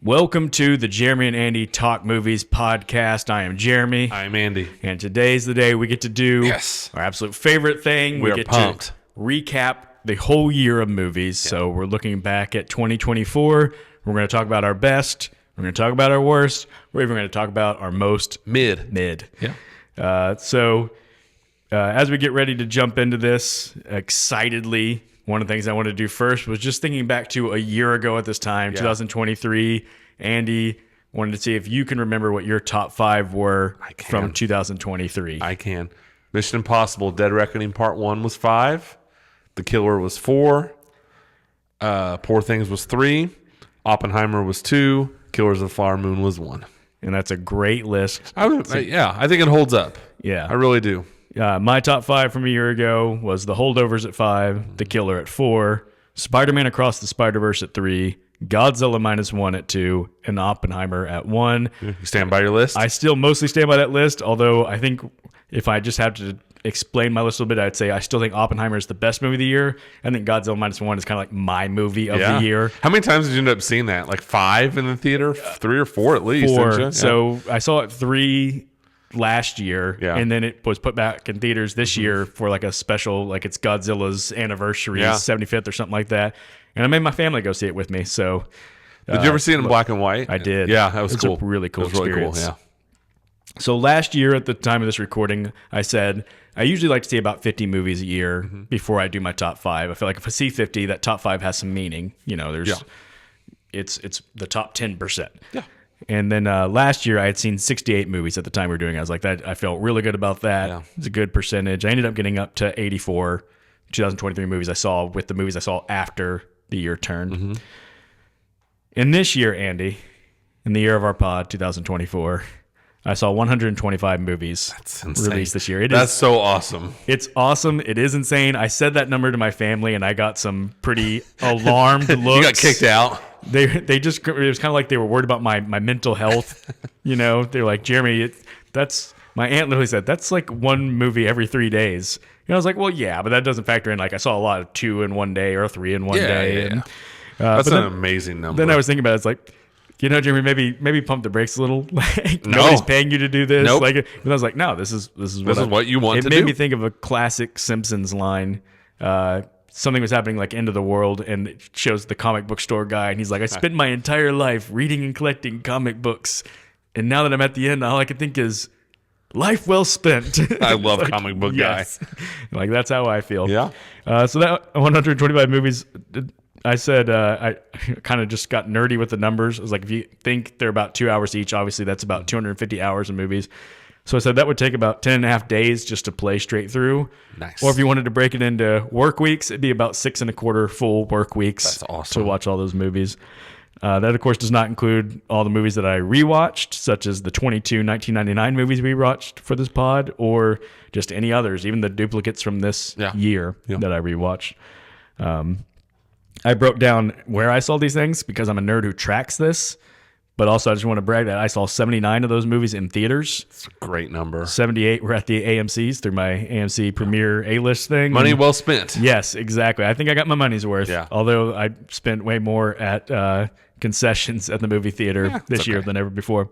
Welcome to the Jeremy and Andy Talk Movies podcast. I am Jeremy. I'm Andy. And today's the day we get to do our absolute favorite thing. We are get pumped. to recap the whole year of movies. Yeah. So we're looking back at 2024. We're going to talk about our best. We're going to talk about our worst. We're even going to talk about our most mid. Yeah. As we get ready to jump into this excitedly, one of the things I wanted to do first was just thinking back to a year ago at this time, 2023. Andy, wanted to see if you can remember what your top five were from 2023. I can. Mission Impossible Dead Reckoning Part 1 was 5. The Killer was 4. Poor Things was 3. Oppenheimer was 2. Killers of the Flower Moon was 1. And that's a great list. I think it holds up. Yeah. I really do. My top five from a year ago was The Holdovers at 5, The Killer at 4, Spider-Man Across the Spider-Verse at 3, Godzilla -1 at 2, and Oppenheimer at 1. You stand by your list? I still mostly stand by that list, although I think if I just have to explain my list a little bit, I'd say I still think Oppenheimer is the best movie of the year. I think Godzilla -1 is kind of like my movie of the year. How many times did you end up seeing that? Like 5 in the theater? 3 or 4 at least? 4. Didn't you? So I saw it 3 last year, and then it was put back in theaters this year for like a special, like it's Godzilla's anniversary, 75th or something like that. And I made my family go see it with me. So, did you ever see it in black and white? I did. Yeah, that was cool. A really cool experience. Really cool, yeah. So last year at the time of this recording, I said I usually like to see about 50 movies a year before I do my top 5. I feel like if I see 50, that top 5 has some meaning. You know, it's the top 10%. Yeah. And then last year I had seen 68 movies at the time we were doing it. I was like, that I felt really good about that. Yeah. It's a good percentage. I ended up getting up to 84 2023 movies I saw with the movies I saw after the year turned. In this year, Andy, in the year of our pod, 2024, I saw 125 movies released this year. That's so awesome. It's awesome. It is insane. I said that number to my family, and I got some pretty alarmed looks. You got kicked out. They just, it was kind of like they were worried about my mental health. You know, they're like, Jeremy, my aunt literally said, that's like one movie every 3 days. And I was like, well, yeah, but that doesn't factor in. Like I saw a lot of 2 in one day or 3 in one day. Yeah. That's an amazing number. Then I was thinking about it. It's like, you know, Jeremy, maybe pump the brakes a little. Like, nobody's paying you to do this. Nope. Like, and I was like, no, this is what you want to do. It made me think of a classic Simpsons line. Something was happening like end of the world, and it shows the comic book store guy, and he's like, I spent my entire life reading and collecting comic books, and now that I'm at the end, all I can think is life well spent. I love like, comic book guy. Like that's how I feel. Yeah. So that 125 movies. I said I kind of just got nerdy with the numbers. I was like, if you think they're about 2 hours each, obviously that's about 250 hours of movies. So I said that would take about 10 and a half days just to play straight through. Nice. Or if you wanted to break it into work weeks, it'd be about 6.25 full work weeks. That's awesome. To watch all those movies. That, of course, does not include all the movies that I rewatched, such as the 22 1999 movies we watched for this pod, or just any others, even the duplicates from this year that I rewatched. I broke down where I saw these things because I'm a nerd who tracks this. But also, I just want to brag that I saw 79 of those movies in theaters. It's a great number. 78 were at the AMCs through my AMC Premiere A-list thing. Money well spent. Yes, exactly. I think I got my money's worth. Yeah. Although I spent way more at concessions at the movie theater this year than ever before.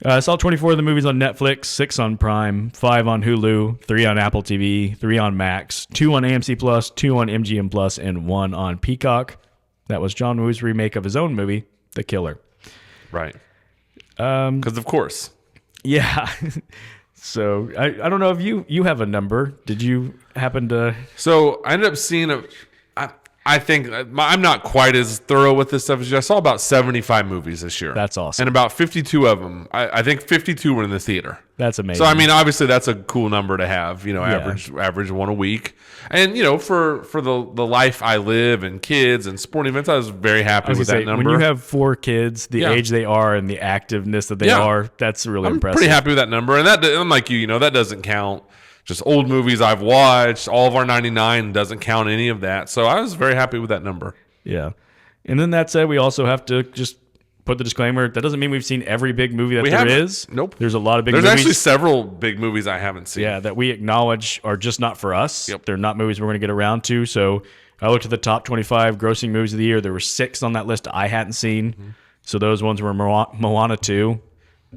I saw 24 of the movies on Netflix, 6 on Prime, 5 on Hulu, 3 on Apple TV, 3 on Max, 2 on AMC Plus, 2 on MGM Plus, and 1 on Peacock. That was John Woo's remake of his own movie, The Killer. Right. Because of course. Yeah. So I don't know if you have a number. Did you happen to? So I ended up seeing I think I'm not quite as thorough with this stuff as you. I saw about 75 movies this year. That's awesome. And about 52 of them, I think 52 were in the theater. That's amazing. So, I mean, obviously that's a cool number to have, you know, average one a week. And, you know, for the life I live and kids and sporting events, I was very happy with that number. When you have 4 kids, the age they are and the activeness that they are, that's really impressive. I'm pretty happy with that number. And I'm like you know, that doesn't count just old movies I've watched. All of our 99 doesn't count any of that. So I was very happy with that number. Yeah. And then that said, we also have to just put the disclaimer, that doesn't mean we've seen every big movie that there is. Nope. There's a lot of big movies. There's actually several big movies I haven't seen. Yeah, that we acknowledge are just not for us. Yep. They're not movies we're going to get around to. So I looked at the top 25 grossing movies of the year. There were 6 on that list I hadn't seen. Mm-hmm. So those ones were Moana 2,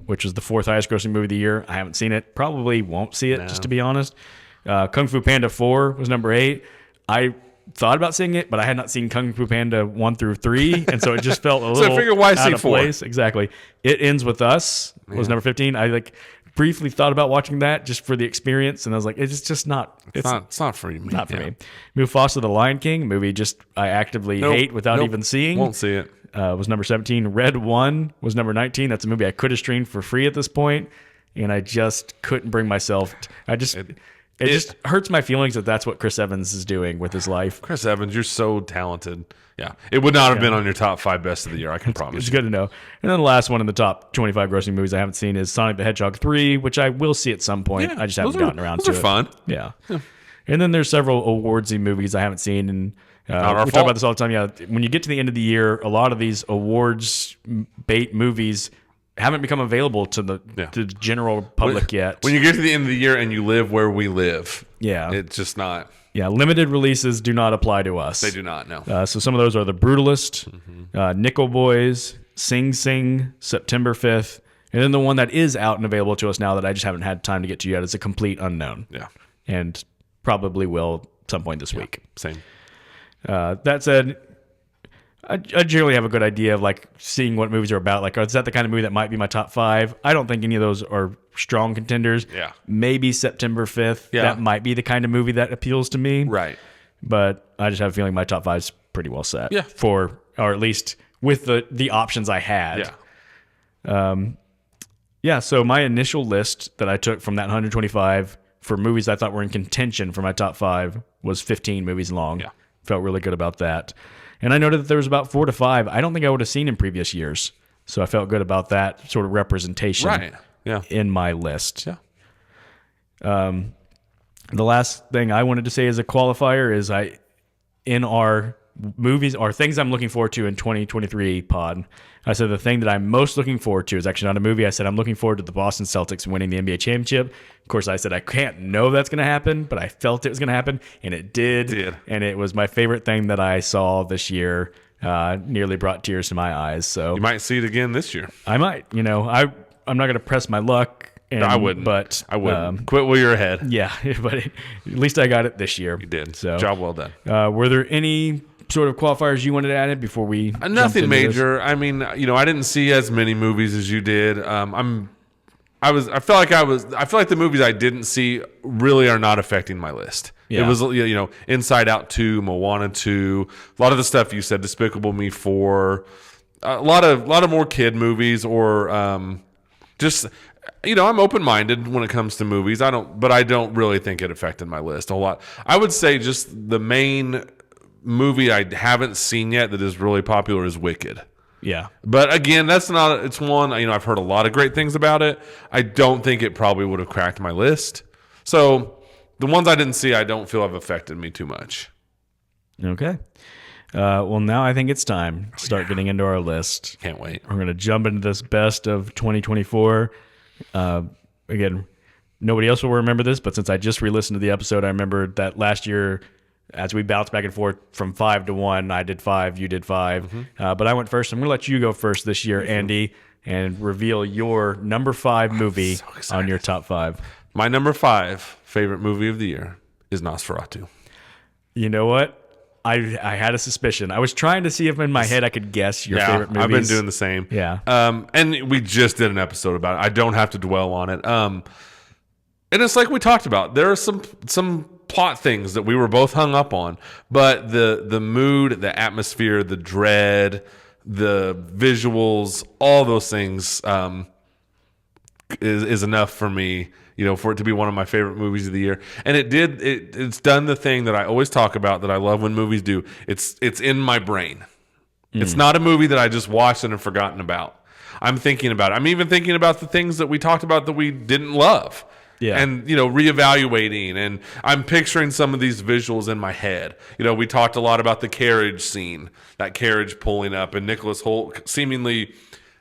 which was the 4th highest grossing movie of the year. I haven't seen it. Probably won't see it, just to be honest. Kung Fu Panda 4 was number 8. I thought about seeing it, but I had not seen Kung Fu Panda 1 through 3, and so it just felt a little So I figured, why out see of 4? place. Exactly. It Ends With Us was number 15. I briefly thought about watching that just for the experience, and I was like, it's just not. It's not for me. Not for me. Mufasa the Lion King movie, just I actively hate without even seeing. Won't see it. Was number 17. Red 1 was number 19. That's a movie I could have streamed for free at this point, and I just couldn't bring myself. It just hurts my feelings that that's what Chris Evans is doing with his life. Chris Evans, you're so talented. Yeah, it would not have been on your top 5 best of the year. I can promise. It's you. good to know. And then the last one in the top 25 grossing movies I haven't seen is Sonic the Hedgehog 3, which I will see at some point. I just haven't gotten around to it. Those are fun. Yeah. And then there's several awardsy movies I haven't seen, and we talk about this all the time. Yeah, when you get to the end of the year, a lot of these awards bait movies haven't become available to the general public yet. When you get to the end of the year and you live where we live, it's just not. Yeah, limited releases do not apply to us. They do not, no. So some of those are The Brutalist, Nickel Boys, Sing Sing, September 5th, and then the one that is out and available to us now that I just haven't had time to get to yet is A Complete Unknown. Yeah. And probably will at some point this week. Same. That said, I generally have a good idea of seeing what movies are about. Is that the kind of movie that might be my top 5? I don't think any of those are strong contenders. Yeah. Maybe September 5th. Yeah. That might be the kind of movie that appeals to me. Right. But I just have a feeling my top 5 is pretty well set. Yeah. Or at least with the options I had. Yeah. So my initial list that I took from that 125 for movies I thought were in contention for my top 5 was 15 movies long. Yeah. Felt really good about that. And I noted that there was about 4 to 5 I don't think I would have seen in previous years. So I felt good about that sort of representation in my list. Yeah. The last thing I wanted to say as a qualifier is in our movies or things I'm looking forward to in 2023 pod, I said the thing that I'm most looking forward to is actually not a movie. I said I'm looking forward to the Boston Celtics winning the NBA championship. Of course, I said I can't know that's going to happen, but I felt it was going to happen, and it did. And it was my favorite thing that I saw this year. Nearly brought tears to my eyes. So you might see it again this year. I might. I'm not going to press my luck. No, I wouldn't. But I wouldn't. Quit while you're ahead. Yeah, but at least I got it this year. You did. So job well done. Were there any sort of qualifiers you wanted to add in before we nothing major? I mean, I didn't see as many movies as you did. I feel like the movies I didn't see really are not affecting my list. Yeah. It was Inside Out 2, Moana 2, a lot of the stuff you said, Despicable Me 4, a lot of more kid movies or just I'm open-minded when it comes to movies. But I don't really think it affected my list a whole lot. I would say just the main movie I haven't seen yet that is really popular is Wicked. Yeah. But again, it's one, I've heard a lot of great things about it. I don't think it probably would have cracked my list. So the ones I didn't see, I don't feel have affected me too much. Okay. Well, now I think it's time to start getting into our list. Can't wait. We're going to jump into this best of 2024. Again, nobody else will remember this, but since I just re-listened to the episode, I remember that last year, as we bounced back and forth from 5 to 1, I did 5, you did 5. Mm-hmm. But I went first. I'm going to let you go first this year, Andy, and reveal your number 5 movie on your top 5. My number 5 favorite movie of the year is Nosferatu. You know what? I had a suspicion. I was trying to see if in my head I could guess your favorite movies. I've been doing the same. Yeah. And we just did an episode about it. I don't have to dwell on it. And it's like we talked about. There are some plot things that we were both hung up on, but the mood, the atmosphere, the dread, the visuals, all those things is enough for me, for it to be one of my favorite movies of the year. And it's done the thing that I always talk about that I love when movies do. It's in my brain. It's not a movie that I just watched and have forgotten about. I'm thinking about it. I'm even thinking about the things that we talked about that we didn't love. Yeah. And, reevaluating. And I'm picturing some of these visuals in my head. We talked a lot about the carriage scene, that carriage pulling up, and Nicholas Hoult seemingly,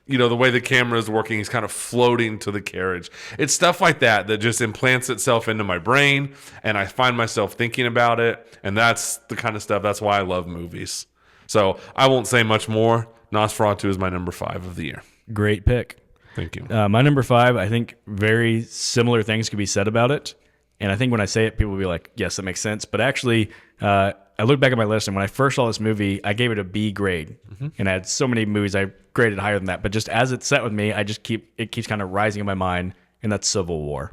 the way the camera is working, he's kind of floating to the carriage. It's stuff like that just implants itself into my brain, and I find myself thinking about it. And that's the kind of stuff, that's why I love movies. So I won't say much more. Nosferatu is my number 5 of the year. Great pick. Thank you. My number 5, I think very similar things could be said about it. And I think when I say it, people will be like, yes, that makes sense. But actually, I look back at my list, and when I first saw this movie, I gave it a B grade. And I had so many movies I graded higher than that. But just as it sat with me, it keeps kind of rising in my mind, and that's Civil War.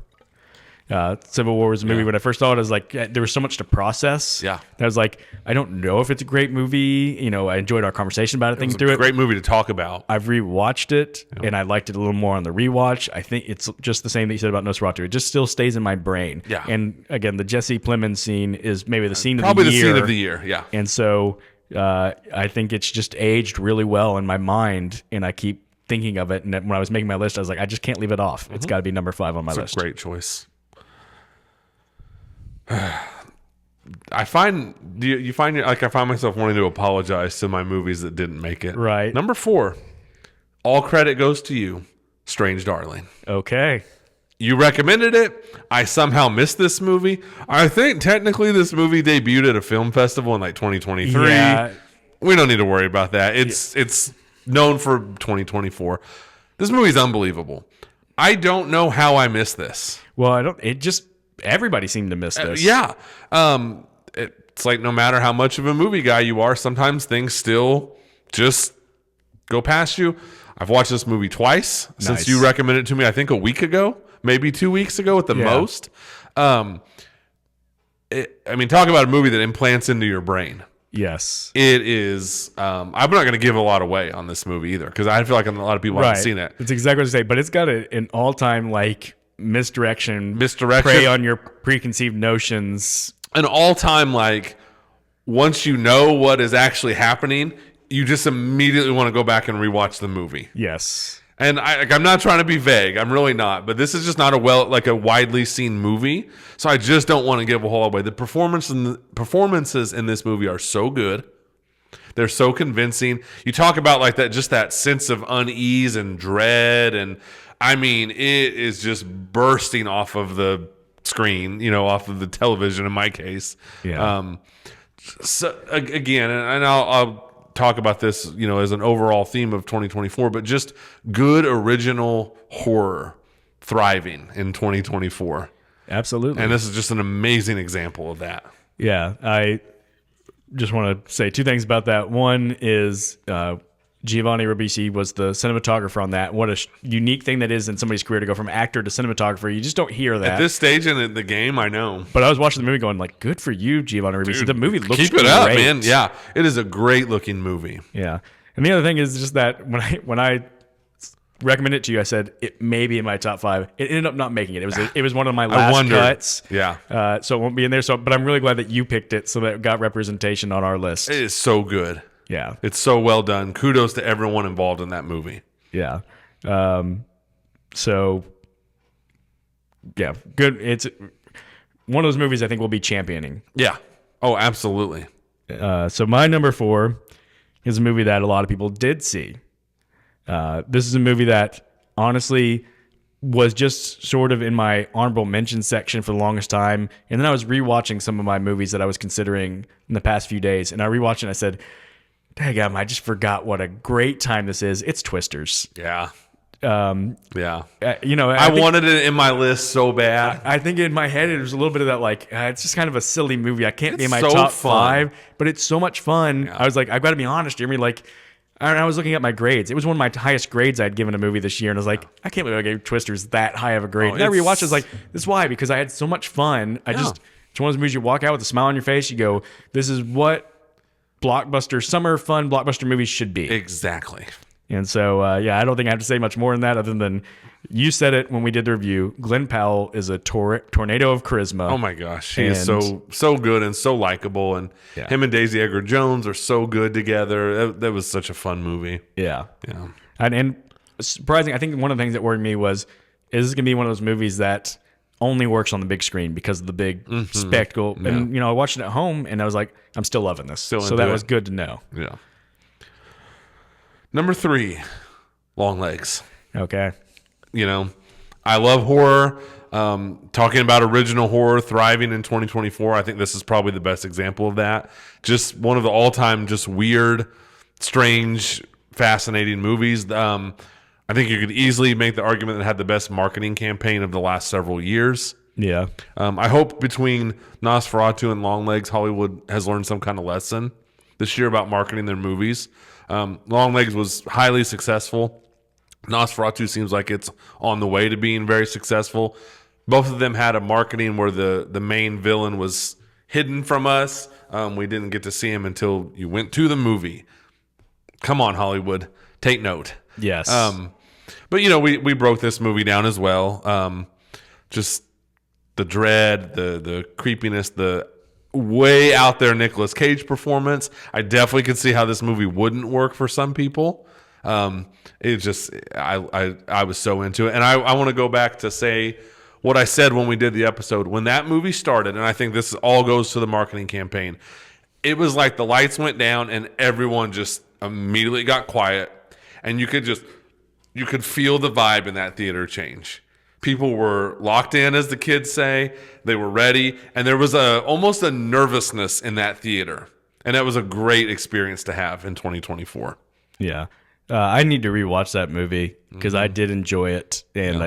Civil War was a movie when I first saw it. I was like, there was so much to process. Yeah. I was like, I don't know if it's a great movie. You know, I enjoyed our conversation about it, thinking through it. Great movie to talk about. I've rewatched it, and I liked it a little more on the rewatch. I think it's just the same that you said about Nosferatu. It just still stays in my brain. Yeah. And again, the Jesse Plemons scene is maybe the scene Probably of the year. the scene of the year, yeah. And so I think it's just aged really well in my mind, and I keep thinking of it. And when I was making my list, I was like, I just can't leave it off. It's got to be number 5 on my list. It's a great choice. I find myself wanting to apologize to my movies that didn't make it. Right. Number 4, all credit goes to you, Strange Darling. Okay. You recommended it. I somehow missed this movie. I think technically this movie debuted at a film festival in like 2023. Yeah. We don't need to worry about that. It's known for 2024. This movie's unbelievable. I don't know how I missed this. Well, everybody seemed to miss this. Yeah. It's like no matter how much of a movie guy you are, sometimes things still just go past you. I've watched this movie twice since you recommended it to me, I think a week ago, maybe 2 weeks ago at the most. Talk about a movie that implants into your brain. Yes. It is. I'm not going to give a lot away on this movie either because I feel like a lot of people haven't seen it. It's exactly what I say, but it's got an all-time misdirection, Misdirection. prey on your preconceived notions. An all-time once you know what is actually happening, you just immediately want to go back and rewatch the movie. Yes. And I'm not trying to be vague. I'm really not. But this is just not a widely seen movie. So I just don't want to give a whole lot away. The performances in this movie are so good. They're so convincing. You talk about that sense of unease and dread. And I mean, it is just bursting off of the screen, off of the television in my case. Yeah. So again, and I'll talk about this, as an overall theme of 2024, but just good original horror thriving in 2024. Absolutely. And this is just an amazing example of that. Yeah. I just want to say 2 things about that. One is Giovanni Ribisi was the cinematographer on that. What a unique thing that is in somebody's career to go from actor to cinematographer. You just don't hear that. At this stage in the game, I know. But I was watching the movie going good for you, Giovanni Ribisi. Dude, the movie looks keep it up, man. Yeah, it is a great looking movie. Yeah. And the other thing is just that when I recommended it to you, I said it may be in my top 5. It ended up not making it. It was one of my last cuts. Yeah. So it won't be in there. But I'm really glad that you picked it so that it got representation on our list. It is so good. Yeah. It's so well done. Kudos to everyone involved in that movie. Yeah. So, yeah, good. It's one of those movies I think we'll be championing. Yeah. Oh, absolutely. So my number 4 is a movie that a lot of people did see. This is a movie that honestly was just sort of in my honorable mention section for the longest time. And then I was rewatching some of my movies that I was considering in the past few days. And I rewatched it and I said, daggum, I just forgot what a great time this is. It's Twisters. Yeah. Yeah. I wanted it in my list so bad. I think in my head, it was a little bit of that it's just kind of a silly movie. I can't be in my so top fun. 5, but it's so much fun. Yeah. I was like, I've got to be honest, Jeremy. I was looking at my grades. It was one of my highest grades I'd given a movie this year. And I was like, I can't believe I gave Twisters that high of a grade. And I rewatched it. I was like, this is why, because I had so much fun. It's one of those movies you walk out with a smile on your face. You go, this is what summer fun blockbuster movies should be. Exactly. And so, I don't think I have to say much more than that other than you said it when we did the review. Glenn Powell is a tornado of charisma. Oh my gosh. He is so good and so likable. And him and Daisy Edgar Jones are so good together. That was such a fun movie. Yeah. Yeah. And surprising, I think one of the things that worried me was, is this going to be one of those movies that only works on the big screen because of the big spectacle? Yeah. And, I watched it at home and I was like, I'm still loving this. So that was good to know. Yeah. Number 3, Long Legs. Okay. I love horror. Talking about original horror thriving in 2024, I think this is probably the best example of that. Just one of the all-time just weird, strange fascinating movies. I think you could easily make the argument that it had the best marketing campaign of the last several years. Yeah. I hope between Nosferatu and Longlegs, Hollywood has learned some kind of lesson this year about marketing their movies. Longlegs was highly successful. Nosferatu seems like it's on the way to being very successful. Both of them had a marketing where the main villain was hidden from us. We didn't get to see him until you went to the movie. Come on, Hollywood. Take note. Yes. But, we broke this movie down as well. Just the dread, the creepiness, the way out there Nicolas Cage performance. I definitely could see how this movie wouldn't work for some people. It just, I was so into it. And I want to go back to say what I said when we did the episode. When that movie started, and I think this all goes to the marketing campaign, it was like the lights went down and everyone just immediately got quiet. And you could feel the vibe in that theater change. People were locked in, as the kids say. They were ready. And there was almost a nervousness in that theater. And that was a great experience to have in 2024. Yeah. I need to rewatch that movie because I did enjoy it. And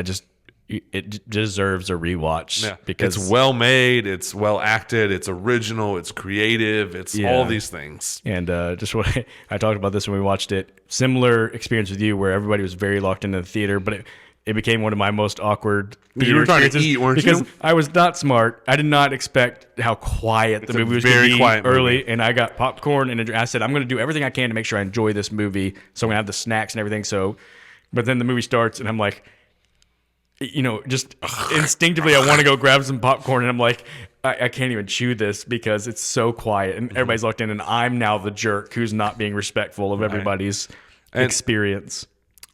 it deserves a rewatch. Yeah. Because it's well made. It's well acted. It's original. It's creative. It's all these things. And just what I talked about this when we watched it. Similar experience with you where everybody was very locked into the theater, but it became one of my most awkward theater You were trying to experiences eat, weren't because you? I was not smart. I did not expect how quiet the movie was going very to be quiet early, movie. and I got popcorn and I said I'm going to do everything I can to make sure I enjoy this movie. So I'm going to have the snacks and everything. But then the movie starts and I'm like, just instinctively I want to go grab some popcorn and I'm like, I can't even chew this because it's so quiet and everybody's locked in and I'm now the jerk who's not being respectful of everybody's experience.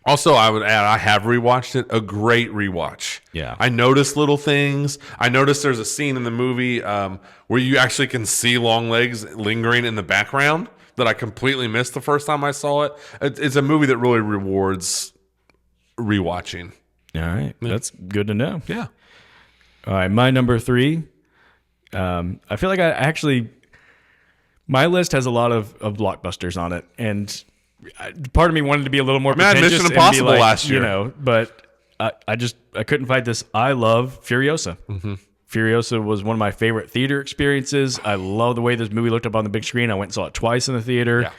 Also, I would add, I have rewatched it. A great rewatch. Yeah. I noticed little things. I noticed there's a scene in the movie where you actually can see Longlegs lingering in the background that I completely missed the first time I saw it. It's a movie that really rewards rewatching. All right. That's good to know. Yeah. All right. My number 3. I feel like my list has a lot of blockbusters on it. And part of me wanted to be a little more pretentious. Mission Impossible last year. But I couldn't fight this. I love Furiosa. Mm-hmm. Furiosa was one of my favorite theater experiences. I love the way this movie looked up on the big screen. I went and saw it twice in the theater. Yeah.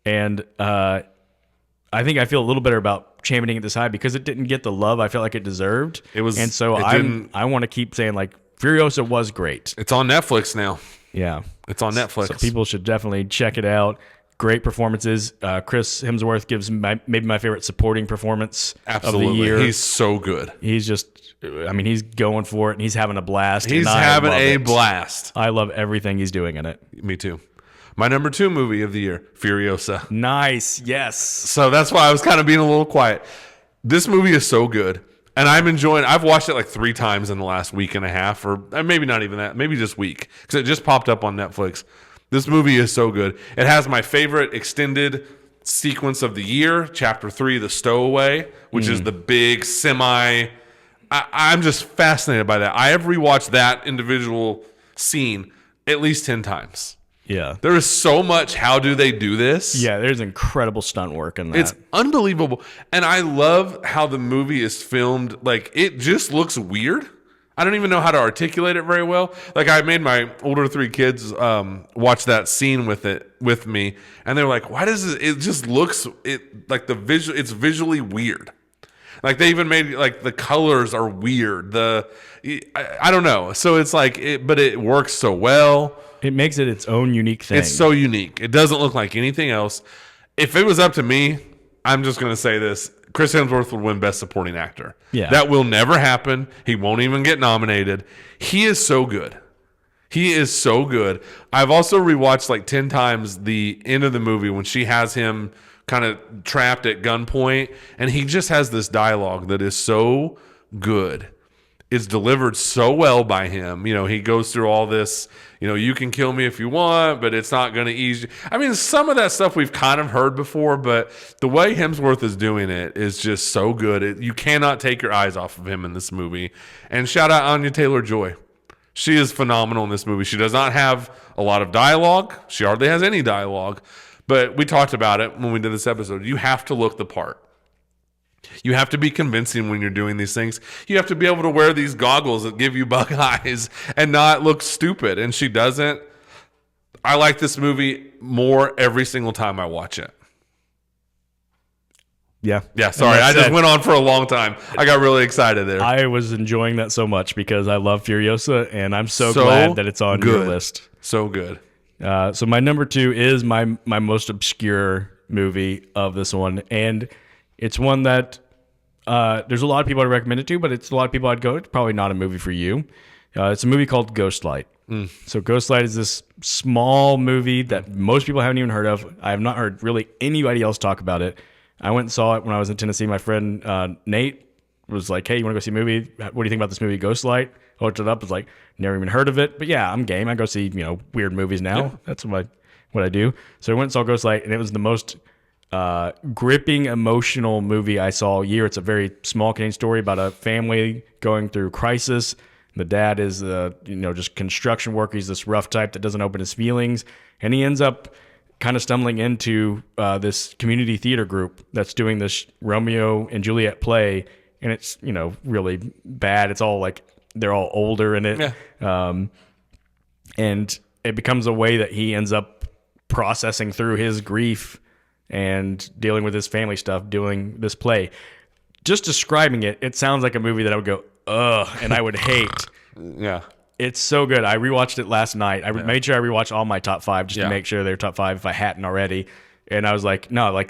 And I think I feel a little better about championing it this high because it didn't get the love I felt like it deserved. And so I want to keep saying like Furiosa was great. It's on Netflix now. Yeah. It's on Netflix. So people should definitely check it out. Great performances. Chris Hemsworth gives maybe my favorite supporting performance of the year. He's so good. He's he's going for it and he's having a blast. He's having a blast. I love everything he's doing in it. Me too. My number 2 movie of the year, Furiosa. Nice. Yes. So that's why I was kind of being a little quiet. This movie is so good. And I've watched it like 3 times in the last week and a half, or maybe not even that, maybe just week, because it just popped up on Netflix. This movie is so good. It has my favorite extended sequence of the year, Chapter 3, The Stowaway, which is the big I'm just fascinated by that. I have rewatched that individual scene at least 10 times. Yeah. There is so much. How do they do this? Yeah, there's incredible stunt work in that. It's unbelievable. And I love how the movie is filmed. Like, it just looks weird. I don't even know how to articulate it very well. Like, I made my older 3 kids watch that scene with me, and they're like, "Why does it just looks like it's visually weird." Like, they even made like the colors are weird. I don't know. So it's like but it works so well. It makes it its own unique thing. It's so unique. It doesn't look like anything else. If it was up to me, I'm just going to say this. Chris Hemsworth would win Best Supporting Actor. Yeah. That will never happen. He won't even get nominated. He is so good. He is so good. I've also rewatched like 10 times the end of the movie when she has him kind of trapped at gunpoint, and he just has this dialogue that is so good. It's delivered so well by him. He goes through all this, you can kill me if you want, but it's not going to ease you. I mean, some of that stuff we've kind of heard before, but the way Hemsworth is doing it is just so good. You cannot take your eyes off of him in this movie. And shout out Anya Taylor-Joy. She is phenomenal in this movie. She does not have a lot of dialogue. She hardly has any dialogue, But we talked about it when we did this episode. You have to look the part. You have to be convincing when you're doing these things. You have to be able to wear these goggles that give you bug eyes and not look stupid. And she doesn't. I like this movie more every single time I watch it. Yeah. Yeah, sorry. I just went on for a long time. I got really excited there. I was enjoying that so much because I love Furiosa, and I'm so glad that it's on your list. So good. So my number 2 is my most obscure movie of this one, and it's one that there's a lot of people I'd recommend it to, but it's a lot of people I'd go, it's probably not a movie for you. It's a movie called Ghostlight. So Ghostlight is this small movie that most people haven't even heard of. I have not heard really anybody else talk about it. I went and saw it when I was in Tennessee. My friend Nate was like, "Hey, you want to go see a movie? What do you think about this movie, Ghostlight?" I looked it up. Was like, never even heard of it, but yeah, I'm game. I go see weird movies now. Yeah. That's what I do. So I went and saw Ghostlight, and it was the most gripping, emotional movie I saw all year. It's a very small Canadian story about a family going through crisis. The dad is just construction worker. He's this rough type that doesn't open his feelings, and he ends up kind of stumbling into this community theater group that's doing this Romeo and Juliet play, and it's really bad. It's all like they're all older in it, and it becomes a way that he ends up processing through his grief and dealing with his family stuff, doing this play. Just describing it, it sounds like a movie that I would go, ugh, and I would hate. Yeah. It's so good. I rewatched it last night. I made sure I rewatched all my top 5 just to make sure they're top 5 if I hadn't already. And I was like, no,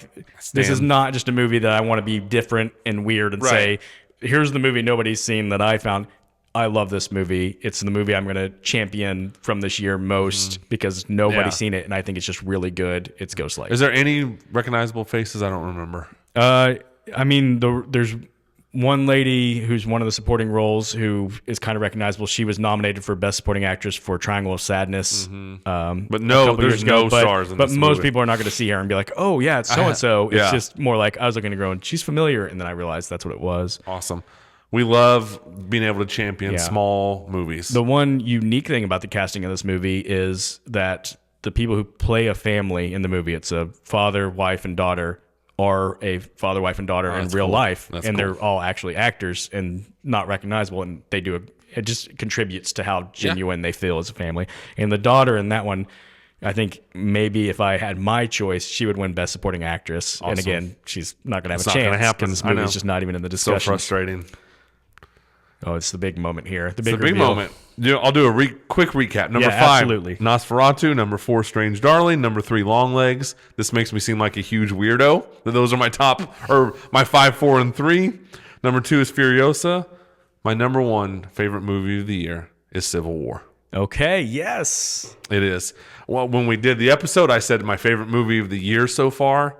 this is not just a movie that I want to be different and weird and say, here's the movie nobody's seen that I found. I love this movie. It's the movie I'm going to champion from this year most because nobody's seen it, and I think it's just really good. It's Ghostlight. Is there any recognizable faces? I don't remember. I mean, there's one lady who's one of the supporting roles who is kind of recognizable. She was nominated for Best Supporting Actress for Triangle of Sadness. But no, there's no stars in this movie. But most people are not going to see her and be like, oh, yeah, it's so-and-so. It's just more like I was looking to go and she's familiar, and then I realized that's what it was. Awesome. We love being able to champion small movies. The one unique thing about the casting of this movie is that the people who play a family in the movie, it's a father, wife, and daughter, are a father, wife, and daughter in real life. And they're all actually actors and not recognizable. And they do it just contributes to how genuine they feel as a family. And the daughter in that one, I think maybe if I had my choice, she would win Best Supporting Actress. Awesome. And again, she's not going to have a chance because this movie is just not even in the discussion. So frustrating. Oh, it's the big moment here. The big moment. I'll do a quick recap. Number 5, absolutely. Nosferatu. Number 4, Strange Darling. Number 3, Longlegs. This makes me seem like a huge weirdo. Those are my my 5, 4, and 3. Number 2 is Furiosa. My number 1 favorite movie of the year is Civil War. Okay, yes. It is. Well, when we did the episode, I said my favorite movie of the year so far.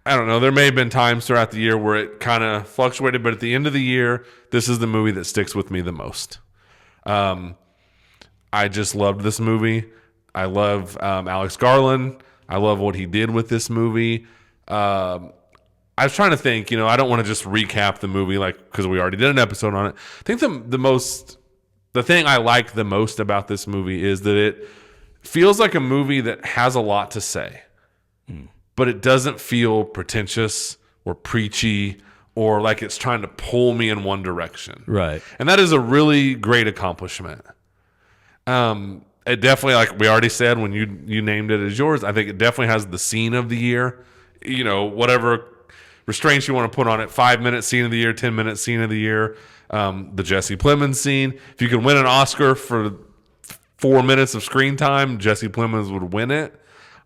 I don't know. There may have been times throughout the year where it kind of fluctuated, but at the end of the year, this is the movie that sticks with me the most. I just loved this movie. I love Alex Garland. I love what he did with this movie. I was trying to think, I don't want to just recap the movie because we already did an episode on it. I think the thing I like the most about this movie is that it feels like a movie that has a lot to say. But it doesn't feel pretentious or preachy or like it's trying to pull me in one direction. Right. And that is a really great accomplishment. It definitely, like we already said when you named it as yours, I think it definitely has the scene of the year. Whatever restraints you want to put on it, 5-minute scene of the year, 10-minute scene of the year, the Jesse Plemons scene. If you could win an Oscar for 4 minutes of screen time, Jesse Plemons would win it.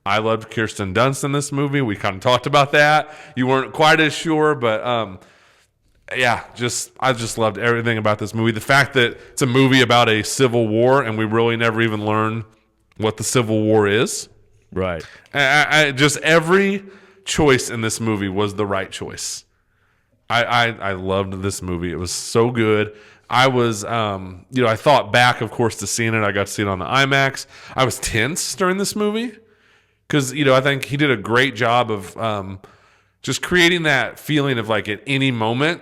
I loved Kirsten Dunst in this movie. We kind of talked about that. You weren't quite as sure, but I just loved everything about this movie. The fact that it's a movie about a civil war and we really never even learn what the Civil War is. Right. Just every choice in this movie was the right choice. I loved this movie. It was so good. I was, I thought back, of course, to seeing it. I got to see it on the IMAX. I was tense during this movie. Because, I think he did a great job of just creating that feeling of like at any moment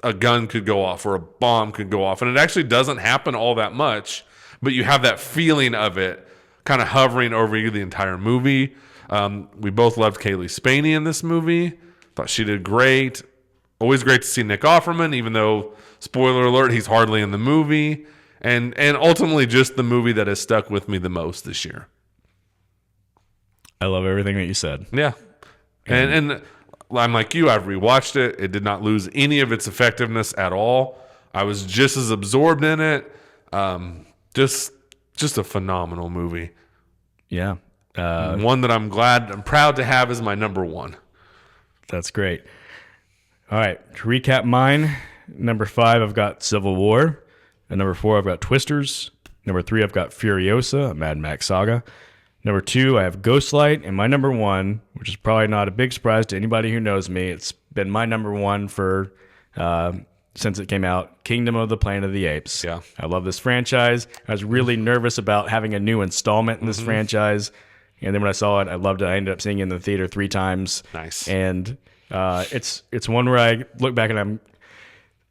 a gun could go off or a bomb could go off. And it actually doesn't happen all that much, but you have that feeling of it kind of hovering over you the entire movie. We both loved Kaylee Spaney in this movie. Thought she did great. Always great to see Nick Offerman, even though, spoiler alert, he's hardly in the movie. And ultimately just the movie that has stuck with me the most this year. I love everything that you said. Yeah. And I'm like you, I've rewatched it. It did not lose any of its effectiveness at all. I was just as absorbed in it. Just a phenomenal movie. Yeah. One that I'm proud to have as my number one. That's great. All right. To recap mine, number 5, I've got Civil War. At number 4, I've got Twisters. Number 3, I've got Furiosa, a Mad Max saga. Number 2, I have Ghostlight. And my number 1, which is probably not a big surprise to anybody who knows me, it's been my number 1 for since it came out, Kingdom of the Planet of the Apes. Yeah. I love this franchise. I was really nervous about having a new installment in this franchise. And then when I saw it, I loved it. I ended up seeing it in the theater 3 times. Nice. And it's one where I look back and I'm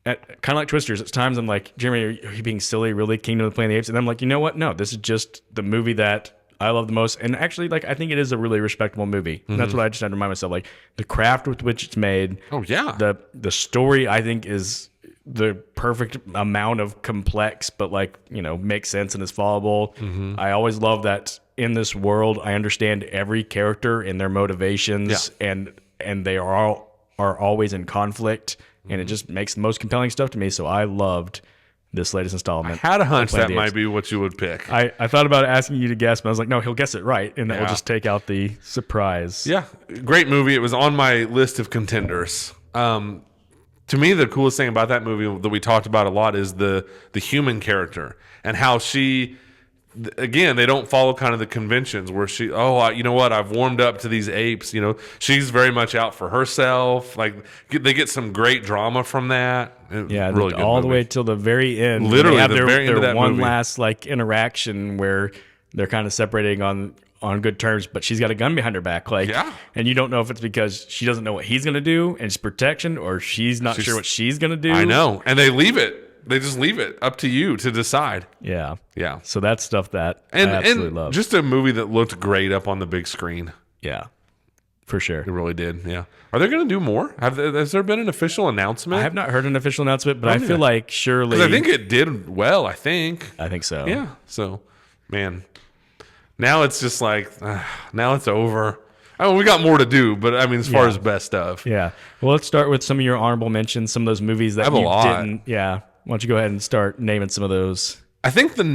kind of like Twisters. At times I'm like, Jeremy, are you being silly? Really? Kingdom of the Planet of the Apes? And I'm like, you know what? No, this is just the movie that I love the most. And actually, like, I think it is a really respectable movie. And that's what I just had to remind myself. Like, the craft with which it's made. Oh, yeah. The story, I think, is the perfect amount of complex, but like, makes sense and is followable. I always love that in this world, I understand every character and their motivations, and they are always in conflict, and it just makes the most compelling stuff to me. So I loved this latest installment. I had a hunch that might be what you would pick. I thought about asking you to guess, but I was like, no, he'll guess it right, and that will just take out the surprise. Yeah, great movie. It was on my list of contenders. To me, the coolest thing about that movie that we talked about a lot is the human character and how she, again, they don't follow kind of the conventions where she, you know what, I've warmed up to these apes. She's very much out for herself. Like, they get some great drama from that. Yeah, really good all movie. the way till the very end. Literally, they have the very end of that one movie. last like interaction where they're kind of separating on good terms, but she's got a gun behind her back, and you don't know if it's because she doesn't know what he's gonna do and it's protection, or she's not sure what she's gonna do. I know, and they leave it. They just leave it up to you to decide. Yeah. Yeah. So that's stuff that I absolutely love. Just a movie that looked great up on the big screen. Yeah, for sure. It really did. Yeah. Are they going to do more? Has there been an official announcement? I have not heard an official announcement, but I feel like surely. Because I think it did well. I think so. Yeah. So, man, now it's just like now it's over. I mean, we got more to do, but I mean, as far as best of. Yeah. Well, let's start with some of your honorable mentions. Some of those movies that you didn't. Yeah. Why don't you go ahead and start naming some of those? I think there's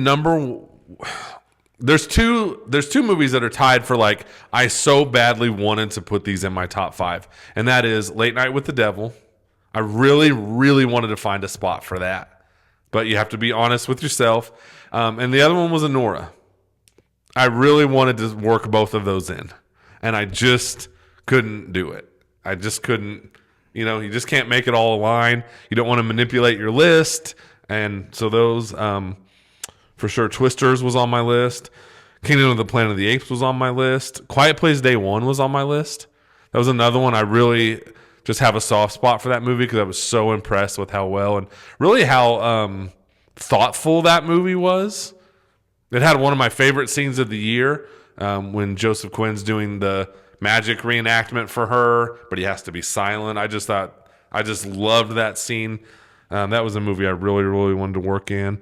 two movies that are tied for like I so badly wanted to put these in my top 5, and that is Late Night with the Devil. I really, really wanted to find a spot for that, but you have to be honest with yourself. And the other one was Anora. I really wanted to work both of those in, and I just couldn't do it. I just couldn't. You just can't make it all align. You don't want to manipulate your list. And so those, for sure, Twisters was on my list. Kingdom of the Planet of the Apes was on my list. Quiet Place Day 1 was on my list. That was another one. I really just have a soft spot for that movie because I was so impressed with how well and really how thoughtful that movie was. It had one of my favorite scenes of the year when Joseph Quinn's doing the magic reenactment for her, but he has to be silent. I just loved that scene. That was a movie I really, really wanted to work in.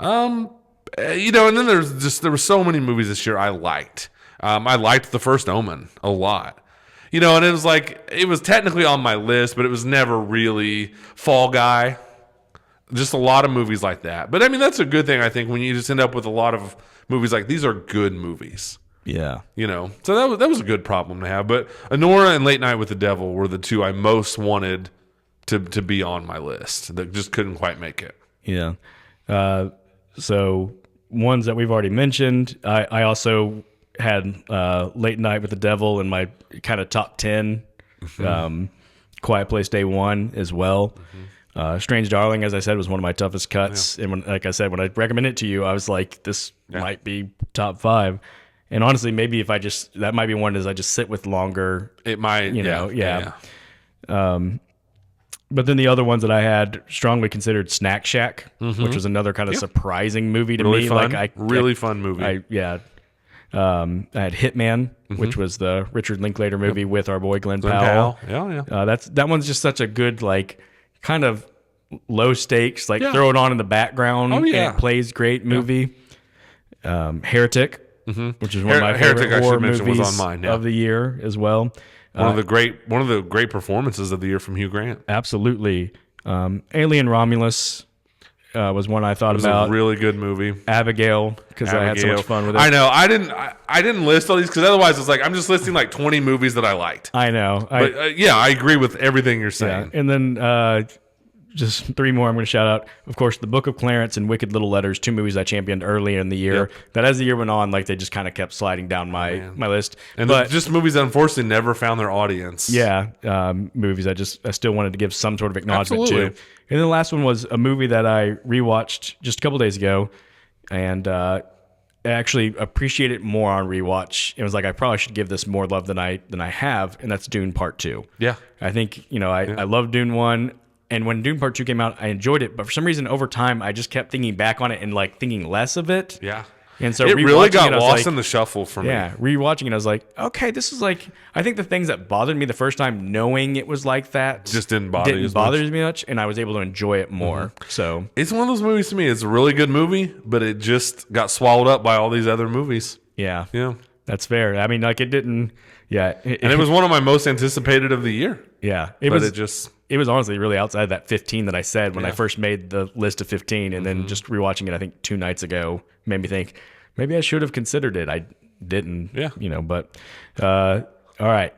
And then there were so many movies this year I liked. I liked The First Omen a lot. And it was technically on my list, but it was never really Fall Guy. Just a lot of movies like that. But I mean, that's a good thing, I think, when you just end up with a lot of movies like these are good movies. Yeah. So that was a good problem to have. But Anora and Late Night with the Devil were the two I most wanted to be on my list that just couldn't quite make it. Yeah. So ones that we've already mentioned, I also had Late Night with the Devil in my kind of top 10. Quiet Place Day 1 as well. Strange Darling, as I said, was one of my toughest cuts. Yeah. And like I said, when I recommended it to you, I was like, this might be top 5. And honestly, maybe that might be one as I just sit with longer. It might, yeah. But then the other ones that I had strongly considered Snack Shack, which was another kind of surprising movie to me. Fun. Like really fun movie. I had Hitman, which was the Richard Linklater movie with our boy Glenn Powell. Yeah. That one's just such a good, like, kind of low stakes, like throw it on in the background. And it plays great movie. Heretic, which is one of my Heretic, favorite horror movies was on mine, of the year as well. One of the great performances of the year from Hugh Grant. Absolutely. Alien Romulus was one I thought about. It was a really good movie. Abigail, because I had so much fun with it. I know. I didn't list all these because otherwise it's like I'm just listing like 20 movies that I liked. I know. But I agree with everything you're saying. And then just three more I'm going to shout out. Of course, The Book of Clarence and Wicked Little Letters, two movies I championed earlier in the year. That as the year went on, like they just kind of kept sliding down my list. And just movies that unfortunately never found their audience. Yeah, movies I still wanted to give some sort of acknowledgement to. Absolutely. And then the last one was a movie that I rewatched just a couple days ago, and I actually appreciate it more on rewatch. It was like I probably should give this more love than I have, and that's Dune Part 2. Yeah. I think I love Dune 1. And when Dune Part 2 came out, I enjoyed it. But for some reason, over time, I just kept thinking back on it and like thinking less of it. Yeah. And so it really got lost like, in the shuffle for me. Yeah. Rewatching it, I was like, okay, this is like, I think the things that bothered me the first time, knowing it was like that, just didn't bother me much. And I was able to enjoy it more. So it's one of those movies to me. It's a really good movie, but it just got swallowed up by all these other movies. Yeah. Yeah. That's fair. I mean, like it didn't. Yeah. And it was one of my most anticipated of the year. Yeah. It was honestly really outside that 15 that I said when I first made the list of 15, and then just rewatching it, I think 2 nights ago, made me think maybe I should have considered it. I didn't. Yeah. But all right,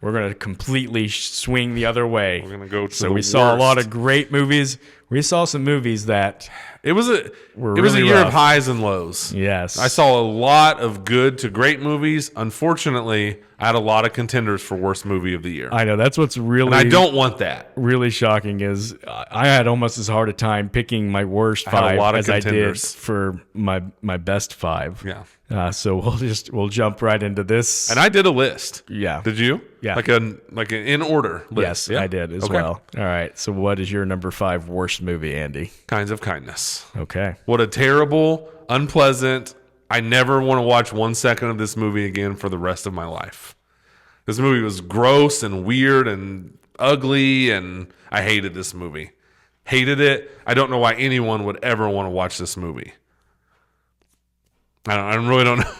we're gonna completely swing the other way. We're gonna go to so we saw a lot of great movies. We saw some movies that it was a year rough. of highs and lows. Yes, I saw a lot of good to great movies. Unfortunately, I had a lot of contenders for worst movie of the year. I know that's what's really. And I don't want that. Really shocking is I had almost as hard a time picking my worst 5 as I did for my best 5. Yeah. So we'll jump right into this. And I did a list. Yeah. Did you? Yeah. Like an in order list. Yes, I did as well. All right. So what is your number 5 worst movie, Andy? Kinds of Kindness. Okay. What a terrible, unpleasant. I never want to watch 1 second of this movie again for the rest of my life. This movie was gross and weird and ugly, and I hated this movie. Hated it. I don't know why anyone would ever want to watch this movie. I really don't know.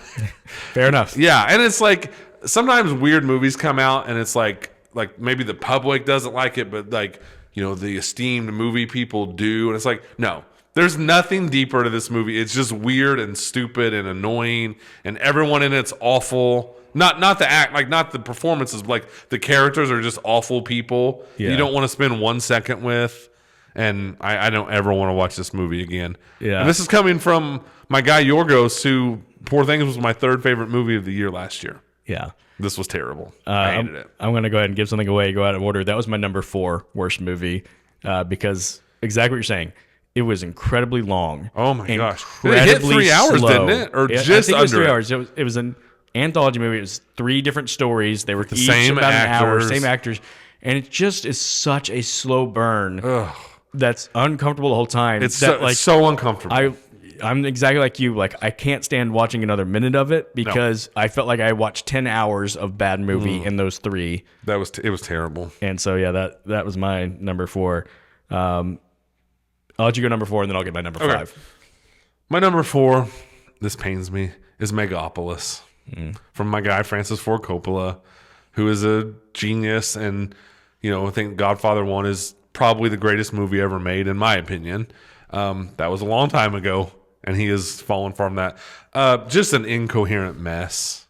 Fair enough. Yeah, and it's like sometimes weird movies come out, and it's like maybe the public doesn't like it, but like the esteemed movie people do, and it's like no. There's nothing deeper to this movie. It's just weird and stupid and annoying, and everyone in it's awful. Not the act, like not the performances, like the characters are just awful people. Yeah. You don't want to spend 1 second with, and I don't ever want to watch this movie again. Yeah. And this is coming from my guy Yorgos, who Poor Things was my 3rd favorite movie of the year last year. Yeah. This was terrible. I hated it. I'm going to go ahead and give something away, go out of order. That was my number 4 worst movie because exactly what you're saying. It was incredibly long. Oh my gosh! It hit 3 hours, slow. didn't it? Or I just think under it was 3 hours. It was an anthology movie. It was 3 different stories. They were the each same about actors. an hour, same actors, and it just is such a slow burn. That's uncomfortable the whole time. It's so uncomfortable. I'm exactly like you. Like I can't stand watching another minute of it because I felt like I watched 10 hours of bad movie in those 3. It was terrible. And so yeah, that was my number 4. I'll let you go number 4, and then I'll get my number 5. My number 4, this pains me, is Megapolis from my guy Francis Ford Coppola, who is a genius, and I think Godfather 1 is probably the greatest movie ever made, in my opinion. That was a long time ago, and he has fallen from that. Just an incoherent mess.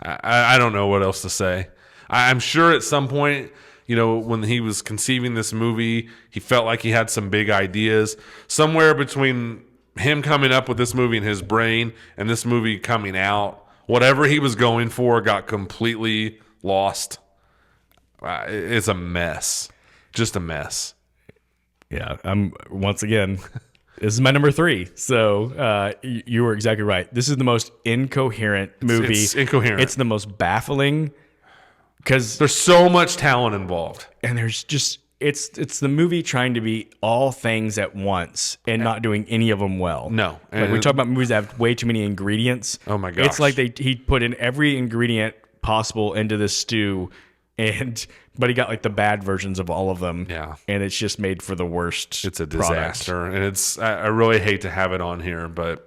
I don't know what else to say. I'm sure at some point, when he was conceiving this movie, he felt like he had some big ideas. Somewhere between him coming up with this movie in his brain and this movie coming out, whatever he was going for got completely lost. It's a mess. Just a mess. Yeah, once again, this is my number 3. So you were exactly right. This is the most incoherent movie. It's incoherent. It's the most baffling because there's so much talent involved. And there's just it's the movie trying to be all things at once and not doing any of them well. No. Like we talk about movies that have way too many ingredients. Oh my gosh. It's like he put in every ingredient possible into this stew, but he got like the bad versions of all of them. Yeah. And it's just made for the worst. It's a product. disaster, and I really hate to have it on here, but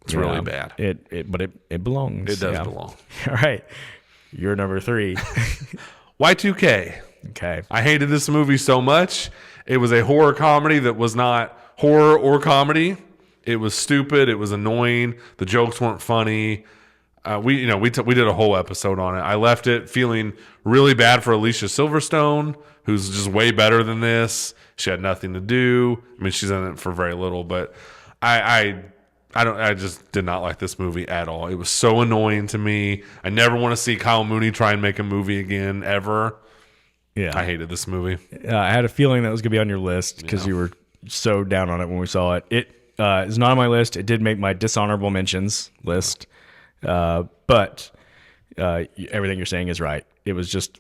it's really bad. But it belongs. It does belong. All right, you're number 3. Y2K. Okay. I hated this movie so much. It was a horror comedy that was not horror or comedy. It was stupid. It was annoying. The jokes weren't funny. We did a whole episode on it. I left it feeling really bad for Alicia Silverstone, who's just way better than this. She had nothing to do. I mean, she's in it for very little, but I just did not like this movie at all. It was so annoying to me. I never want to see Kyle Mooney try and make a movie again, ever. Yeah. I hated this movie. I had a feeling that was going to be on your list because you were so down on it when we saw it. It is not on my list. It did make my dishonorable mentions list. But everything you're saying is right. It was just...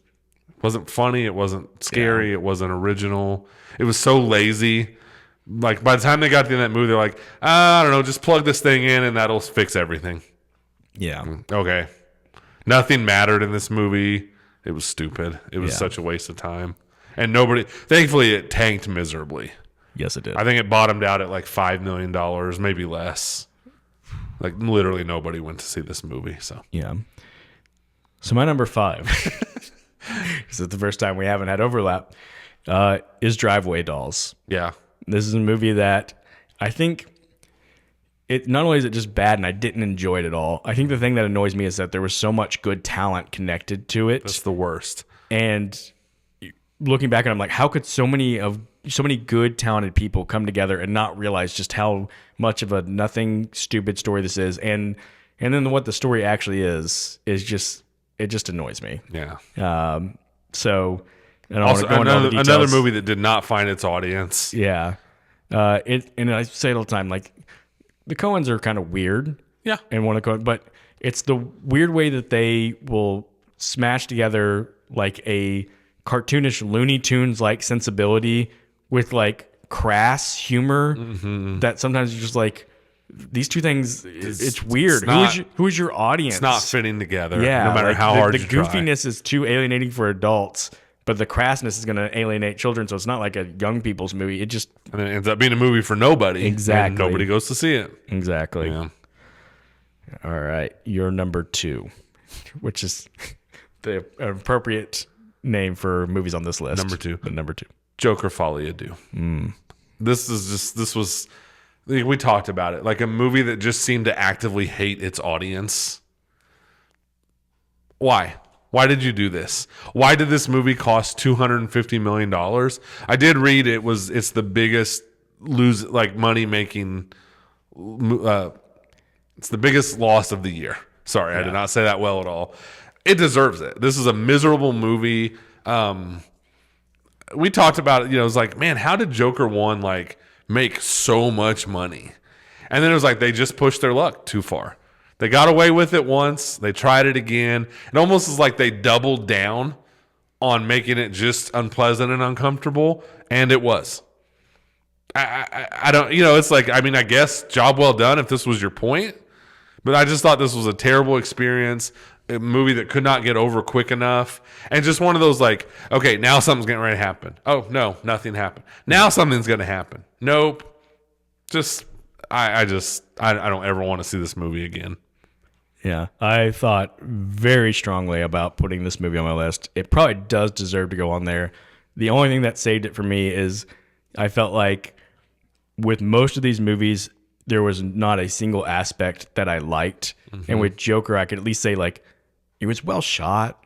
wasn't funny. It wasn't scary. It wasn't original. It was so lazy. Like, by the time they got to the end of that movie, they're like, I don't know, just plug this thing in and that'll fix everything. Yeah. Okay. Nothing mattered in this movie. It was stupid. It was such a waste of time. And thankfully, it tanked miserably. Yes, it did. I think it bottomed out at like $5 million, maybe less. Like, literally nobody went to see this movie. So yeah. So my number 5, this is the first time we haven't had overlap, is Driveway Dolls. yeah. This is a movie that I think it not only is it just bad and I didn't enjoy it at all. I think the thing that annoys me is that there was so much good talent connected to it. That's the worst. And looking back, and I'm like, how could so many good talented people come together and not realize just how much of a nothing stupid story this is, and then what the story actually is just, it just annoys me. Yeah. So I don't Also, want to go into all the another details. movie that did not find its audience. Yeah. And I say it all the time, like the Coens are kind of weird. Yeah. And one of the Coen, but it's the weird way that they will smash together like a cartoonish Looney Tunes like sensibility with like crass humor that sometimes you're just like, these two things, it's weird. Who is your audience? It's not fitting together. Yeah. No matter like how hard the you try. goofiness is too alienating for adults, but the crassness is going to alienate children. So it's not like a young people's movie. It just... And it ends up being a movie for nobody. Exactly. And nobody goes to see it. Exactly. Yeah. All right. You're number 2, which is the appropriate name for movies on this list. Number 2. But number 2. Joker Folie à Deux. This was, we talked about it, like a movie that just seemed to actively hate its audience. Why? Why did you do this? Why did this movie cost $250 million? I did read it's the biggest money making, it's the biggest loss of the year. Sorry, I did not say that well at all. It deserves it. This is a miserable movie. We talked about it, it was like, man, how did Joker 1 like make so much money? And then it was like they just pushed their luck too far. They got away with it once, they tried it again. It almost is like they doubled down on making it just unpleasant and uncomfortable, and it was. I don't, it's like, I mean, I guess job well done if this was your point, but I just thought this was a terrible experience. A movie that could not get over quick enough, and just one of those like, okay, now something's getting ready to happen. Oh no, nothing happened. Now something's going to happen. Nope. I don't ever want to see this movie again. Yeah, I thought very strongly about putting this movie on my list. It probably does deserve to go on there. The only thing that saved it for me is I felt like with most of these movies, there was not a single aspect that I liked. And with Joker, I could at least say like, it was well shot.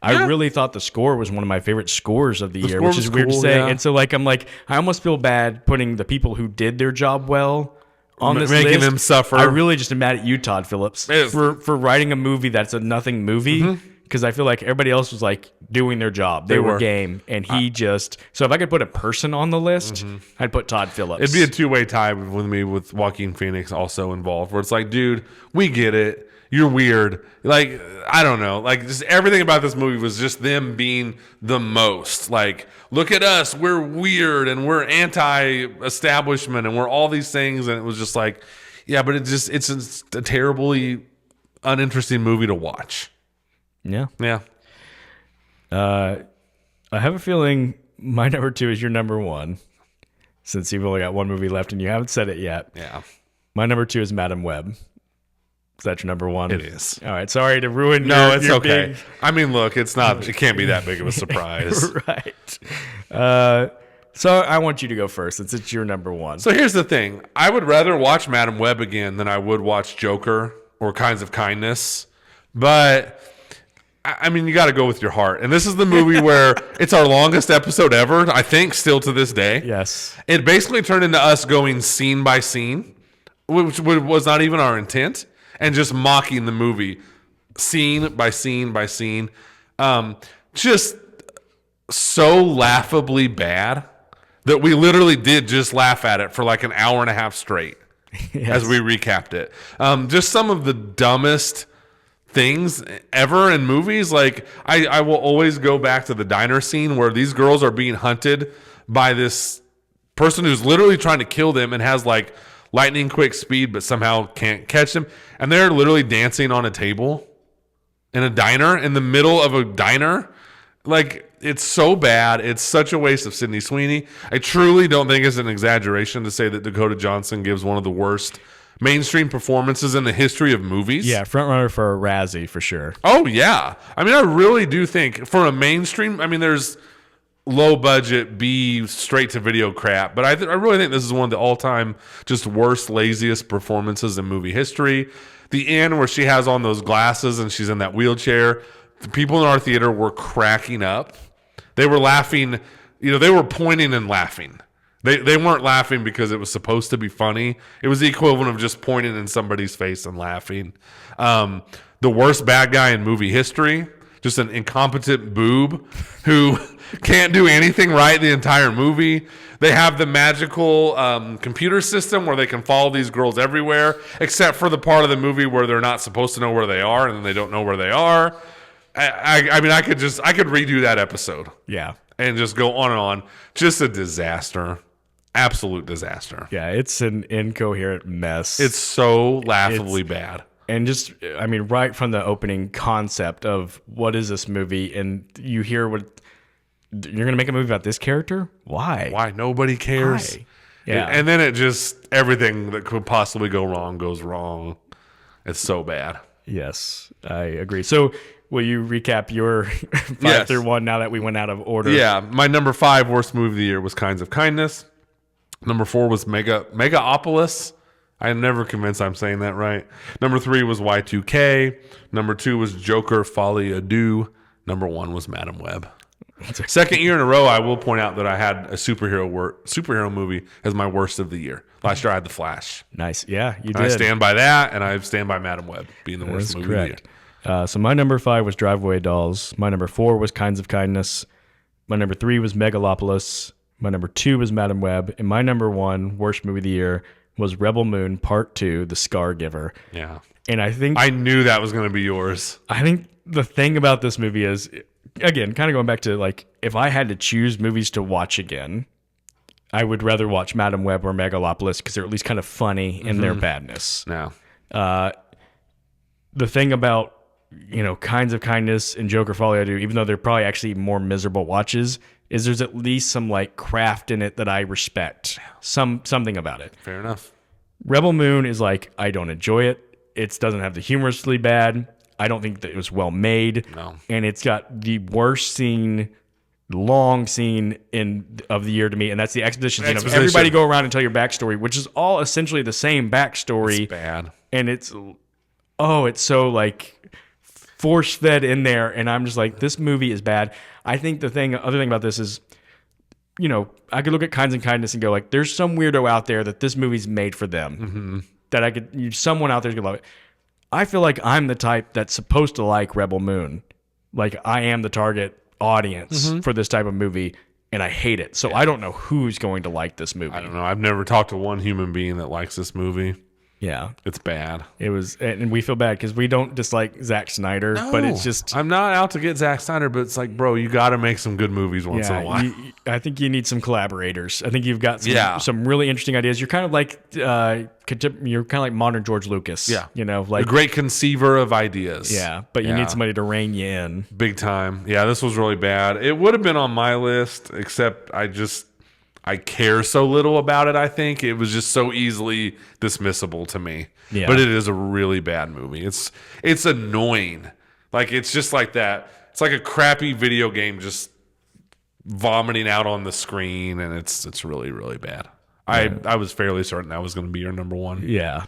I really thought the score was one of my favorite scores of the year, which is weird to say. Yeah. And so like, I almost feel bad putting the people who did their job well on this list. Making them suffer. I really just am mad at you, Todd Phillips, for writing a movie that's a nothing movie. because I feel like everybody else was like doing their job. They were game, and he just. So if I could put a person on the list, I'd put Todd Phillips. It'd be a two-way tie with me with Joaquin Phoenix also involved, where it's like, dude, we get it. You're weird. Like, I don't know. Like, just everything about this movie was just them being the most. Like, look at us. We're weird and we're anti-establishment and we're all these things. And it was just like, yeah, but it's a terribly uninteresting movie to watch. Yeah. Yeah. I have a feeling my number 2 is your number 1, since you've only got one movie left and you haven't said it yet. Yeah. My number 2 is Madam Web. Is that your number 1? It is. All right. Sorry to ruin No, it's your okay. big- I mean, look, it can't be that big of a surprise. Right. So I want you to go first since it's your number 1. So here's the thing. I would rather watch Madam Web again than I would watch Joker or Kinds of Kindness. But, I mean, you got to go with your heart. And this is the movie where it's our longest episode ever, I think, still to this day. Yes. It basically turned into us going scene by scene, which was not even our intent, and just mocking the movie scene by scene by scene. Just so laughably bad that we literally did just laugh at it for like an hour and a half straight as we recapped it. Just some of the dumbest things ever in movies. Like I will always go back to the diner scene where these girls are being hunted by this person who's literally trying to kill them and has like lightning quick speed, but somehow can't catch them. And they're literally dancing on a table in a diner, in the middle of a diner. Like, it's so bad. It's such a waste of Sydney Sweeney. I truly don't think it's an exaggeration to say that Dakota Johnson gives one of the worst mainstream performances in the history of movies. Yeah, front runner for a Razzie for sure. Oh, yeah. I mean, I really do think for a mainstream, I mean, there's low budget B straight to video crap, but I really think this is one of the all-time just worst, laziest performances in movie history. The end where she has on those glasses and she's in that wheelchair, the people in our theater were cracking up. They were laughing, they were pointing and laughing. They weren't laughing because it was supposed to be funny. It was the equivalent of just pointing in somebody's face and laughing. The worst bad guy in movie history, just an incompetent boob who can't do anything right the entire movie. They have the magical computer system where they can follow these girls everywhere, except for the part of the movie where they're not supposed to know where they are and then they don't know where they are. I mean, I could redo that episode. Yeah. And just go on and on. Just a disaster. Absolute disaster. Yeah, it's an incoherent mess. It's so laughably bad. And just, I mean, right from the opening concept of what is this movie, and you hear what you're going to make a movie about this character? Why? Why? Nobody cares. Why? Yeah. And then it just, everything that could possibly go wrong goes wrong. It's so bad. Yes, I agree. So, will you recap your 5 through 1 now that we went out of order? Yeah. My number 5 worst movie of the year was Kinds of Kindness. Number 4 was Megaopolis. I'm never convinced I'm saying that right. Number 3 was Y2K. Number 2 was Joker Folie à Deux. Number 1 was Madam Web. Second year in a row, I will point out that I had a superhero movie as my worst of the year. Last year I had The Flash. Nice. Yeah, you did. And I stand by that, and I stand by Madam Web being the worst movie of the year. So my number 5 was Drive Away Dolls. My number 4 was Kinds of Kindness. My number 3 was Megalopolis. My number 2 was Madam Web. And my number 1 worst movie of the year was Rebel Moon Part 2, The Scar Giver. Yeah. And I think... I knew that was going to be yours. I think the thing about this movie is, again, kind of going back to, like, if I had to choose movies to watch again, I would rather watch Madam Web or Megalopolis because they're at least kind of funny in their badness. No. The thing about, Kinds of Kindness and Joker Folie à Deux, even though they're probably actually more miserable watches, is there's at least some like craft in it that I respect. Something about it. Fair enough. Rebel Moon is like, I don't enjoy it. It doesn't have the humorously bad. I don't think that it was well made. No. And it's got the worst long scene of the year to me, and that's the exposition scene of everybody go around and tell your backstory, which is all essentially the same backstory. It's bad. And it's so like force fed in there, and I'm just like, this movie is bad. I think the other thing about this is, I could look at Kinds of Kindness and go like, there's some weirdo out there that this movie's made for them. That someone out there's gonna love it. I feel like I'm the type that's supposed to like Rebel Moon, Like, I am the target audience for this type of movie, and I hate it. So I don't know who's going to like this movie. I don't know. I've never talked to one human being that likes this movie. Yeah. It's bad. It was, and we feel bad because we don't dislike Zack Snyder, but it's just, I'm not out to get Zack Snyder, but it's like, bro, you got to make some good movies once in a while. I think you need some collaborators. I think you've got some really interesting ideas. You're kind of like modern George Lucas. Yeah. You know, A like, great conceiver of ideas. yeah, but you need somebody to rein you in. Big time. Yeah, this was really bad. It would have been on my list, except I care so little about it, I think. It was just so easily dismissible to me. Yeah. But it is a really bad movie. It's annoying. Like, it's just like that. It's like a crappy video game just vomiting out on the screen, and it's really, really bad. I was fairly certain that was going to be your number one. Yeah.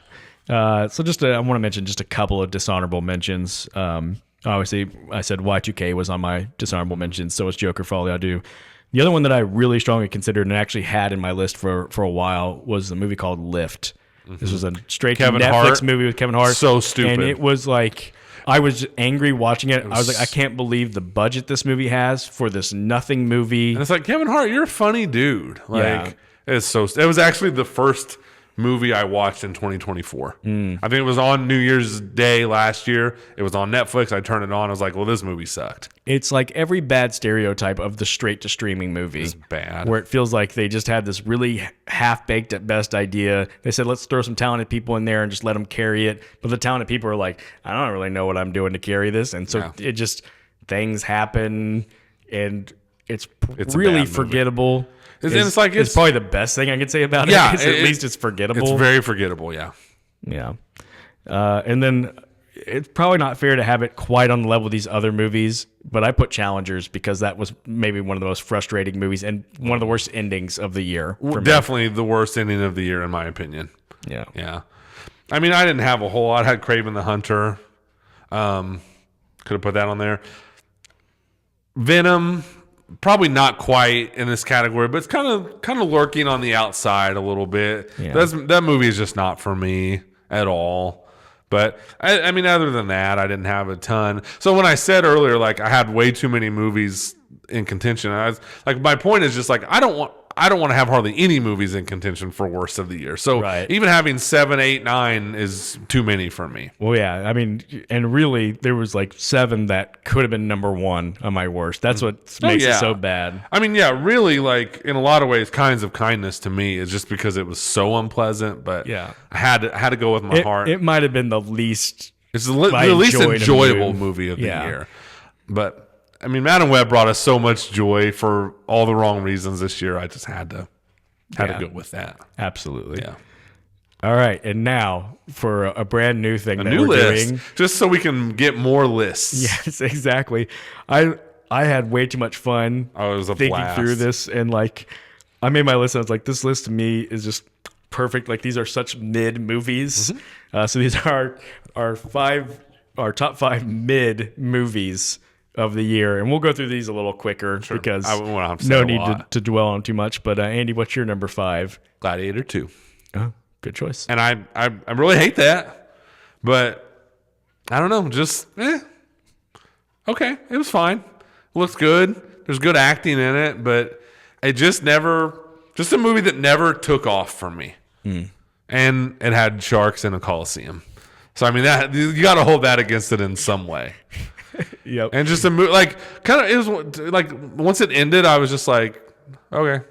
So I want to mention just a couple of dishonorable mentions. Obviously, I said Y2K was on my dishonorable mentions, so was Joker for All I Do. The other one that I really strongly considered and actually had in my list for a while was a movie called Lift. This was a straight to Netflix movie with Kevin Hart. So stupid. And it was like, I was angry watching it. I was like, I can't believe the budget this movie has for this nothing movie. And it's like, Kevin Hart, you're a funny dude. Like, it was actually the first movie I watched in 2024. I think it was on New Year's Day last year. It was on Netflix. I turned it on. I was like, well, this movie sucked. It's like every bad stereotype of the straight to streaming movie. It's bad. Where it feels like they just had this really half baked at best idea. They said, let's throw some talented people in there and just let them carry it. But the talented people are like, I don't really know what I'm doing to carry this. And so it just, things happen, and it's really forgettable. It's probably the best thing I could say about it. Yeah, At least it's forgettable. It's very forgettable, yeah. Yeah. And then it's probably not fair to have it quite on the level of these other movies, but I put Challengers because that was maybe one of the most frustrating movies and one of the worst endings of the year. Definitely the worst ending of the year, in my opinion. Yeah. Yeah. I mean, I didn't have a whole lot. I had Kraven the Hunter. Could have put that on there. Venom, probably not quite in this category, but it's kind of lurking on the outside a little bit. Yeah. That movie is just not for me at all. But I mean, other than that, I didn't have a ton. So when I said earlier, like, I had way too many movies in contention, I was like, my point is just like, I don't want to have hardly any movies in contention for worst of the year. So even having 7, 8, 9 is too many for me. Well, yeah. I mean, and really, there was like 7 that could have been number 1 on my worst. That's what makes it so bad. I mean, yeah, really, like, in a lot of ways, Kinds of Kindness to me is just because it was so unpleasant. But I had to go with my heart. It might have been the least. It's the least enjoyable movie of the year. But I mean, Madam Web brought us so much joy for all the wrong reasons this year. I just had to go with that. Absolutely. Yeah. All right, and now for a brand new thing we're doing, just so we can get more lists. Yes, exactly. I had way too much fun. Oh, it was a thinking blast. through this, and like, I made my list. And I was like, this list to me is just perfect. Like, these are such mid movies. So these are our top 5 mid movies of the year, and we'll go through these a little quicker because no need to dwell on too much. But Andy, what's your number 5? Gladiator 2. Oh, good choice. And I really hate that, but I don't know, just okay, it was fine. It looks good. There's good acting in it, but it just a movie that never took off for me. And it had sharks in a coliseum. So I mean, that you got to hold that against it in some way. Yep. And just a movie, like, kind of, it was like, once it ended, I was just like, okay.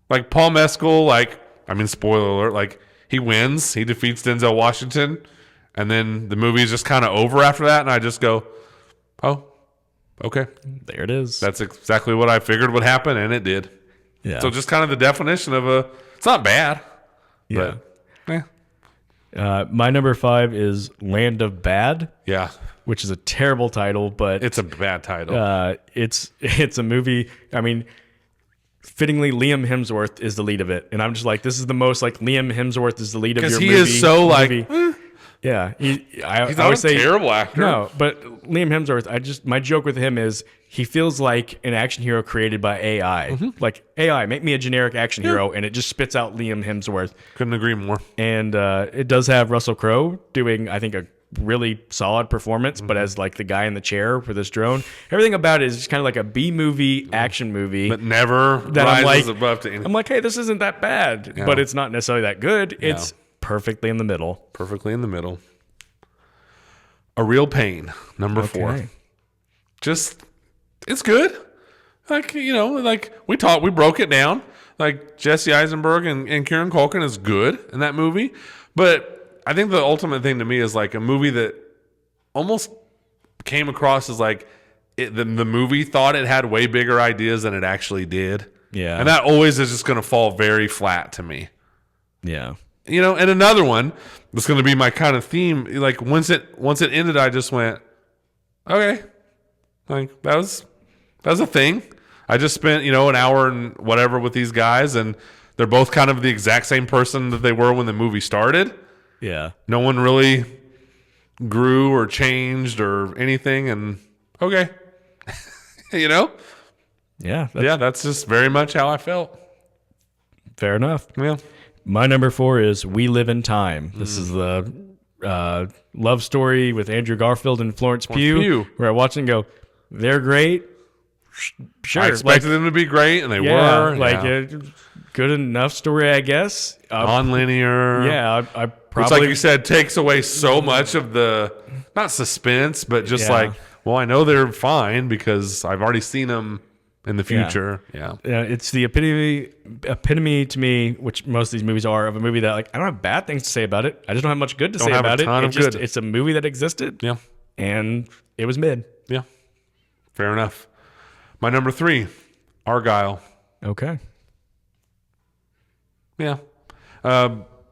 Like, Paul Mescal, like, I mean, spoiler alert, like, he wins, he defeats Denzel Washington, and then the movie is just kind of over after that, and I just go, oh, okay. There it is. That's exactly what I figured would happen, and it did. Yeah. So just kind of the definition of it's not bad. Yeah. But, my number 5 is Land of Bad. Yeah. Which is a terrible title, but it's a bad title. It's a movie. I mean, fittingly, Liam Hemsworth is the lead of it, and I'm just like, this is the most like Liam Hemsworth is the lead of your movie. Because he is so like, yeah. He's not a terrible actor. No, but Liam Hemsworth, my joke with him is he feels like an action hero created by AI. Like, AI, make me a generic action hero, and it just spits out Liam Hemsworth. Couldn't agree more. And it does have Russell Crowe doing, I think, a really solid performance, but as like the guy in the chair for this drone, everything about it is just kind of like a B movie action movie. But never that I'm rises like, above to anything. I'm like, hey, this isn't that bad, but it's not necessarily that good. It's perfectly in the middle. Perfectly in the middle. A Real Pain, number 4. Just, it's good. Like, like we broke it down. Like Jesse Eisenberg and Kieran Culkin is good in that movie. But I think the ultimate thing to me is like a movie that almost came across as like the movie thought it had way bigger ideas than it actually did. Yeah. And that always is just going to fall very flat to me. Yeah. And another one that's going to be my kind of theme. Like once it ended, I just went, okay, like that was a thing. I just spent an hour and whatever with these guys, and they're both kind of the exact same person that they were when the movie started. Yeah. No one really grew or changed or anything, and okay, Yeah. That's just very much how I felt. Fair enough. Yeah. My number 4 is We Live in Time. This is the love story with Andrew Garfield and Florence Pugh, where I watch and go, they're great. Sure. I expected them to be great, and they were. Good enough story, I guess. Non-linear. Yeah, I probably... Which, like you said, takes away so much of the, not suspense, but just like, well, I know they're fine because I've already seen them in the future. Yeah. It's the epitome to me, which most of these movies are, of a movie that like I don't have bad things to say about it. I just don't have much good to say about it. It's a movie that existed. Yeah. And it was mid. Yeah. Fair enough. My number 3, Argyle. Okay. Yeah.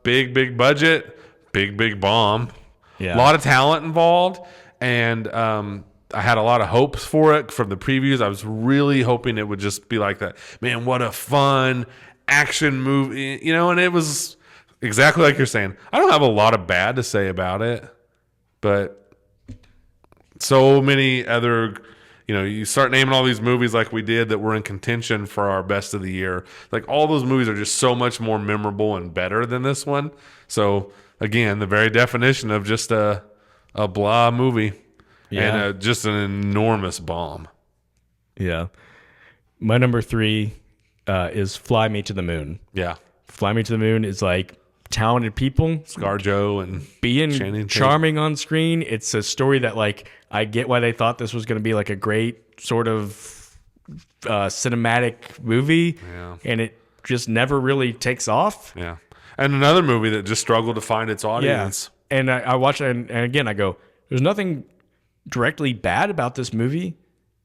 Big budget, big bomb. Yeah. A lot of talent involved, and I had a lot of hopes for it from the previews. I was really hoping it would just be like that. Man, what a fun action movie, and it was exactly like you're saying. I don't have a lot of bad to say about it, but so many other, you start naming all these movies like we did that were in contention for our best of the year. Like all those movies are just so much more memorable and better than this one. So again, the very definition of just a blah movie. Yeah. And just an enormous bomb. Yeah. My number 3 is Fly Me to the Moon. Yeah. Fly Me to the Moon is like talented people. ScarJo and being charming on screen. It's a story that like I get why they thought this was going to be like a great sort of cinematic movie. Yeah. And it just never really takes off. Yeah. And another movie that just struggled to find its audience. Yeah. And I watch it and again I go, there's nothing directly bad about this movie.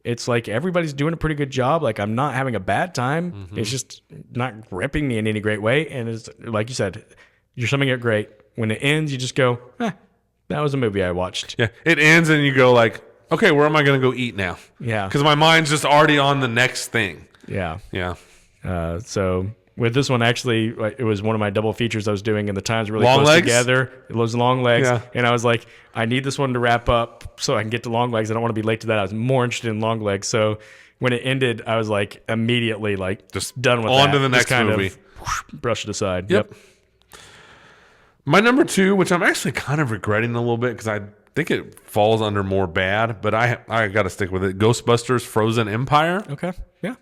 It's like everybody's doing a pretty good job. Like I'm not having a bad time. Mm-hmm. It's just not gripping me in any great way. And it's like you said, you're summing it great. When it ends, you just go, that was a movie I watched. Yeah. It ends and you go like, okay, where am I going to go eat now? Yeah. Because my mind's just already on the next thing. Yeah. Yeah. So with this one, actually, it was one of my double features I was doing, and the times really Long close Legs? together. It was Long Legs, Yeah. and I was like, I need this one to wrap up so I can get to Long Legs. I don't want to be late to that. I was more interested in Long Legs. So when it ended, I was like immediately like Just done with on that. to the Just next movie. Brush it aside. Yep. My number 2, which I'm actually kind of regretting a little bit because I think it falls under more bad, but I got to stick with it. Ghostbusters Frozen Empire. Okay. Yeah.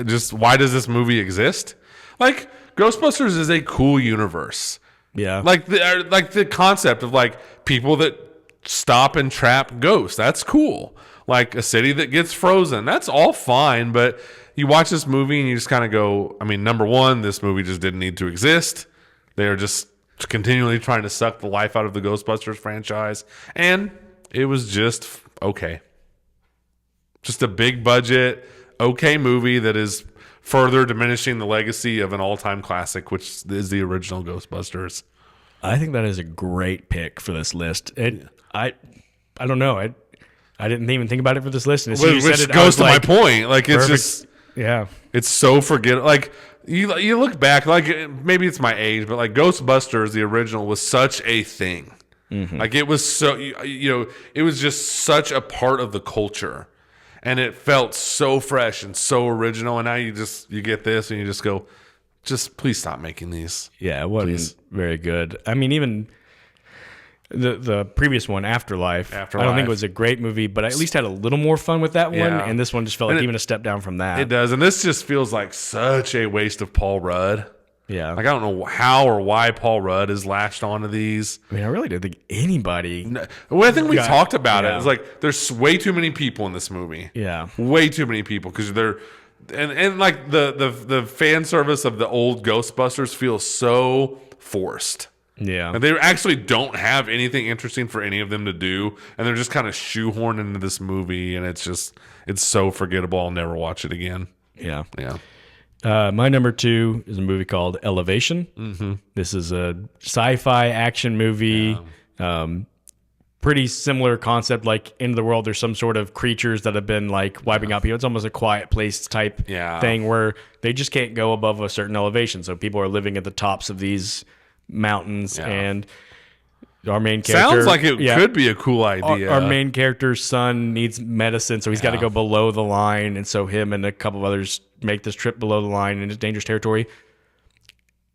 Just why does this movie exist? Like Ghostbusters is a cool universe. Yeah. Like the concept of like people that stop and trap ghosts. That's cool. Like a city that gets frozen. That's all fine, but you watch this movie and you just kind of go, I mean, number 1, this movie just didn't need to exist. They are just continually trying to suck the life out of the Ghostbusters franchise, and it was just okay. Just a big budget, okay movie that is further diminishing the legacy of an all-time classic, which is the original Ghostbusters. I think that is a great pick for this list. I don't know. I didn't even think about it for this list. And as soon as you said it, goes to like, my point. Like it's perfect. just, yeah, it's so forgettable. Like you look back, like maybe it's my age, but like Ghostbusters, the original, was such a thing. Mm-hmm. Like it was so, it was just such a part of the culture. And it felt so fresh and so original. And now you get this and you just go, just please stop making these. Yeah, it wasn't very good. I mean, even The previous one, Afterlife. I don't Afterlife. think it was a great movie, but I at least had a little more fun with that one. Yeah. And this one just felt like even a step down from that. It does, and this just feels like such a waste of Paul Rudd. Yeah. Like I don't know how or why Paul Rudd is latched onto these. I mean, I really didn't think anybody. Well, I think we Yeah. talked about it. Yeah. It's like there's way too many people in this movie. Yeah. Way too many people because they're and like the fan service of the old Ghostbusters feels so forced. Yeah. And they actually don't have anything interesting for any of them to do, and they're just kind of shoehorned into this movie, and it's so forgettable. I'll never watch it again. Yeah. Yeah. My number 2 is a movie called Elevation. Mm-hmm. This is a sci-fi action movie. Pretty similar concept, like Into the World. There's some sort of creatures that have been like wiping out people. It's almost a Quiet Place type thing where they just can't go above a certain elevation. So people are living at the tops of these mountains, and our main character Sounds like it could be a cool idea. Our main character's son needs medicine, so he's got to go below the line, and so him and a couple of others make this trip below the line into dangerous territory.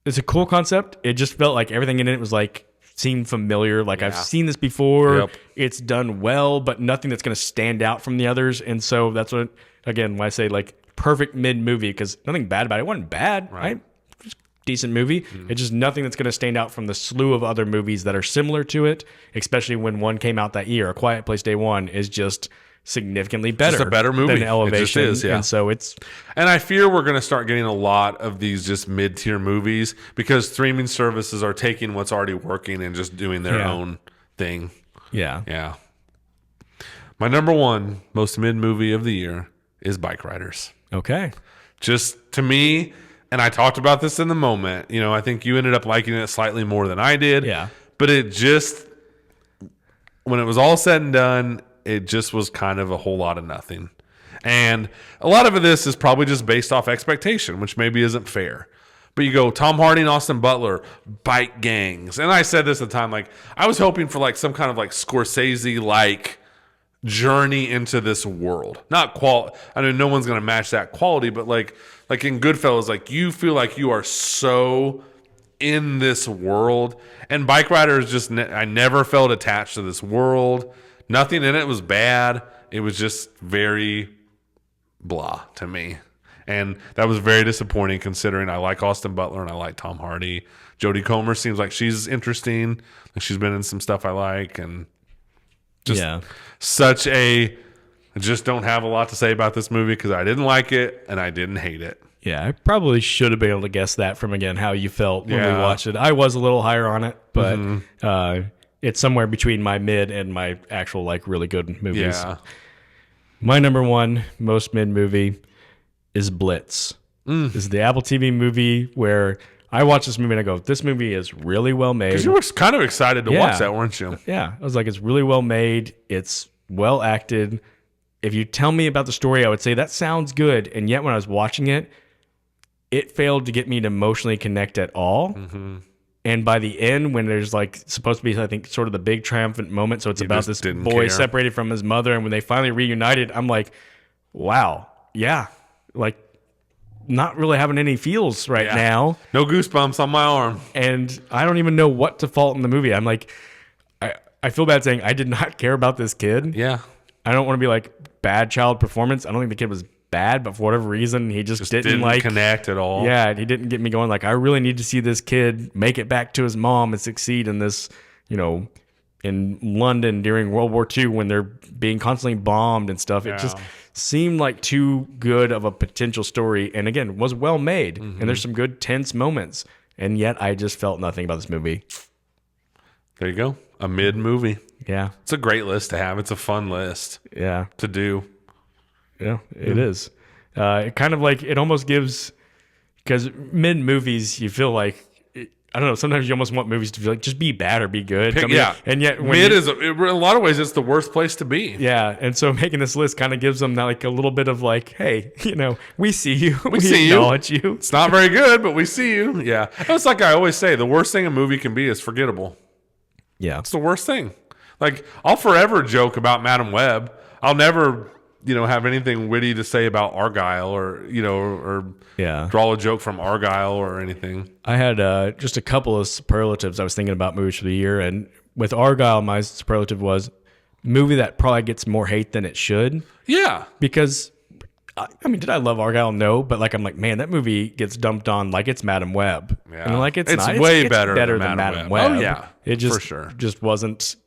It's a cool concept. It just felt like everything in it was like seemed familiar. Like I've seen this before. Yep. It's done well, but nothing that's going to stand out from the others. And so that's what, again, when I say like perfect mid movie, because nothing bad about it. It wasn't bad, right? Just decent movie. It's just nothing that's going to stand out from the slew of other movies that are similar to it, especially when one came out that year. A Quiet Place Day One is just significantly better. Just a better movie. Than Elevation. It just is, yeah. And so it's... And I fear we're going to start getting a lot of these just mid-tier movies because streaming services are taking what's already working and just doing their own thing. Yeah. Yeah. My number 1 most mid movie of the year is Bike Riders. Okay. Just to me, and I talked about this in the moment, you know, I think you ended up liking it slightly more than I did. Yeah. But it just, when it was all said and done, it just was kind of a whole lot of nothing. And a lot of this is probably just based off expectation, which maybe isn't fair. But you go, Tom Hardy and Austin Butler, bike gangs. And I said this at the time, like, I was hoping for like some kind of like Scorsese-like journey into this world. Not quality. I mean, no one's going to match that quality, but like in Goodfellas, like you feel like you are so in this world. And Bike Riders just, I never felt attached to this world. Nothing in it was bad. It was just very blah to me. And that was very disappointing considering I like Austin Butler and I like Tom Hardy. Jodie Comer seems like she's interesting. Like she's been in some stuff I like. And just such a... I just don't have a lot to say about this movie because I didn't like it and I didn't hate it. Yeah, I probably should have been able to guess that from, again, how you felt when we watched it. I was a little higher on it, but it's somewhere between my mid and my actual, like, really good movies. Yeah. My number 1 most mid movie is Blitz. This is the Apple TV movie where I watched this movie and I go, this movie is really well made. Because you were kind of excited to watch that, weren't you? Yeah. I was like, it's really well made. It's well acted. If you tell me about the story, I would say that sounds good. And yet when I was watching it, it failed to get me to emotionally connect at all. And by the end, when there's like supposed to be, I think, sort of the big triumphant moment. So it's about this boy separated from his mother. And when they finally reunited, I'm like, wow. Yeah. Like not really having any feels right now. No goosebumps on my arm. And I don't even know what to fault in the movie. I'm like, I feel bad saying I did not care about this kid. Yeah. I don't want to be like bad child performance. I don't think the kid was bad, but for whatever reason, he just didn't like connect at all. Yeah, he didn't get me going. Like, I really need to see this kid make it back to his mom and succeed in this, you know, in London during World War II when they're being constantly bombed and stuff. It just seemed like too good of a potential story. And again, was well made. And there's some good tense moments. And yet I just felt nothing about this movie. There you go. A mid movie. Yeah. It's a great list to have. It's a fun list to do. Yeah, it is. It kind of like, it almost gives, because mid movies, you feel like, I don't know, sometimes you almost want movies to be like, just be bad or be good. And yet, when mid is, in a lot of ways, it's the worst place to be. Yeah. And so making this list kind of gives them that, like a little bit of like, hey, you know, we see you. We see acknowledge you. It's not very good, but we see you. Yeah. It's like I always say, the worst thing a movie can be is forgettable. Yeah. It's the worst thing. Like, I'll forever joke about Madam Web. I'll never, you know, have anything witty to say about Argyle or, you know, or draw a joke from Argyle or anything. I had just a couple of superlatives I was thinking about movies for the year, and with Argyle, my superlative was movie that probably gets more hate than it should. Yeah. Because, I mean, did I love Argyle? No, but like I'm like, man, that movie gets dumped on like it's Madam Web. Yeah. And like it's not. way it's better than than Madam Web. Web. Oh, yeah, it just for sure. just wasn't.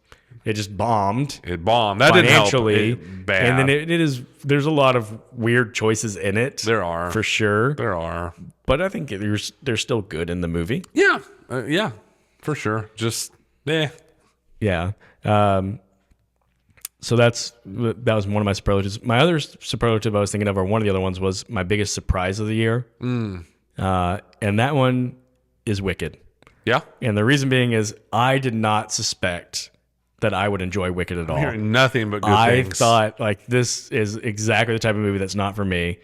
It just bombed. It bombed. That didn't help. Financially, Bad. and then it is. There's a lot of weird choices in it. There are. for sure. There are. But I think they're still good in the movie. Yeah. Yeah. For sure. Just, Yeah. So that was one of my superlatives. My other superlative I was thinking of, or one of the other ones, was my biggest surprise of the year. And that one is Wicked. Yeah. And the reason being is I did not suspect that I would enjoy Wicked at all. I'm hearing nothing but good I things. thought like this is exactly the type of movie that's not for me.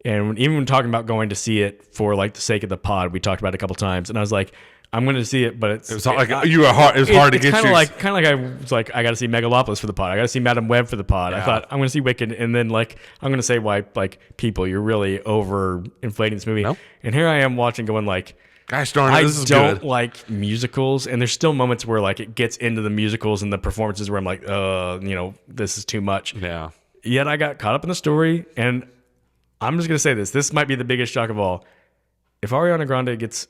And even when talking about going to see it for like the sake of the pod, we talked about it a couple times, and I was like, I'm going to see it, but It was like you were hard. It was hard to get kind you. of like I was like, I got to see Megalopolis for the pod. I got to see Madam Web for the pod. I thought I'm going to see Wicked, and then like I'm going to say why like people, you're really over inflating this movie. Nope. And here I am watching, going like, gosh darn it, I this is don't good. like musicals, and there's still moments where like it gets into the musicals and the performances where I'm like, this is too much. Yeah. Yet I got caught up in the story, and I'm just gonna say this. This might be the biggest shock of all. If Ariana Grande gets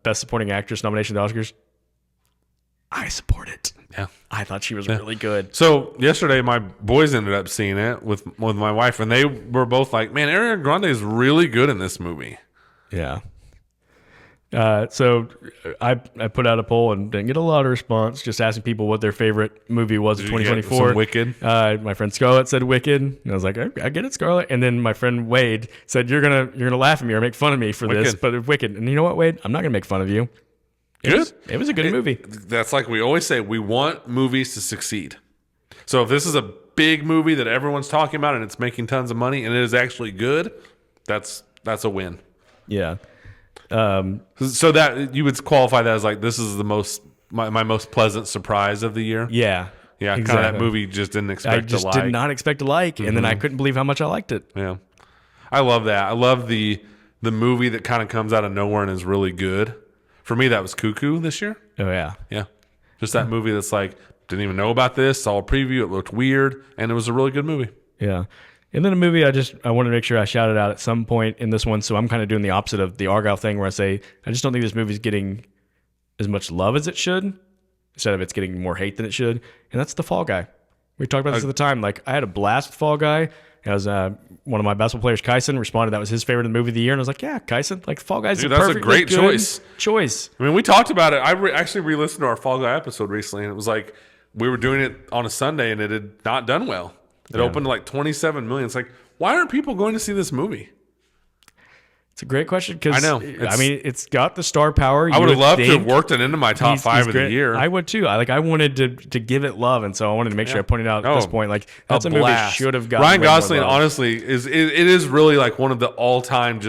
Best Supporting Actress nomination at the Oscars, I support it. Yeah. I thought she was really good. So yesterday, my boys ended up seeing it with my wife, and they were both like, "Man, Ariana Grande is really good in this movie." Yeah. So I put out a poll and didn't get a lot of response, just asking people what their favorite movie was of Did you get 2024. some Wicked? My friend Scarlett said Wicked, and I was like, I get it, Scarlett. And then my friend Wade said, you're gonna laugh at me or make fun of me for this, Wicked. but Wicked. And you know what, Wade? I'm not gonna make fun of you. Good. It was a good movie. That's like we always say, we want movies to succeed. So if this is a big movie that everyone's talking about and it's making tons of money and it is actually good, that's a win. Yeah. So that you would qualify that as like, this is the my most pleasant surprise of the year. Yeah. Yeah, kind of exactly. that movie just didn't I expect just to like. did not expect to like, and then I couldn't believe how much I liked it. Yeah, I love that. I love the movie that kind of comes out of nowhere and is really good. For me, that was Cuckoo this year. Oh yeah. Yeah, just that movie that's like, didn't even know about this. Saw a preview. It looked weird, and it was a really good movie. Yeah. And then a movie I wanted to make sure I shouted out at some point in this one. So I'm kind of doing the opposite of the Argyle thing where I say, I just don't think this movie's getting as much love as it should, instead of it's getting more hate than it should. And that's The Fall Guy. We talked about this at the time. Like, I had a blast with Fall Guy. As one of my basketball players, Kyson, responded that was his favorite movie of the year. And I was like, yeah, Kyson, like Fall Guy's Dude, a that's a perfectly great good choice. I mean, we talked about it. I actually re-listened to our Fall Guy episode recently, and it was like we were doing it on a Sunday, and it had not done well. It opened to like 27 million. It's like, why aren't people going to see this movie? It's a great question because I know. I mean, it's got the star power. I would have loved to have worked it into my top five of the year. I would too. I wanted to give it love, and so I wanted to make sure I pointed out at this point, like that's a movie blast. should have gotten Ryan way more Gosling. love. Honestly, it is really like one of the all-time.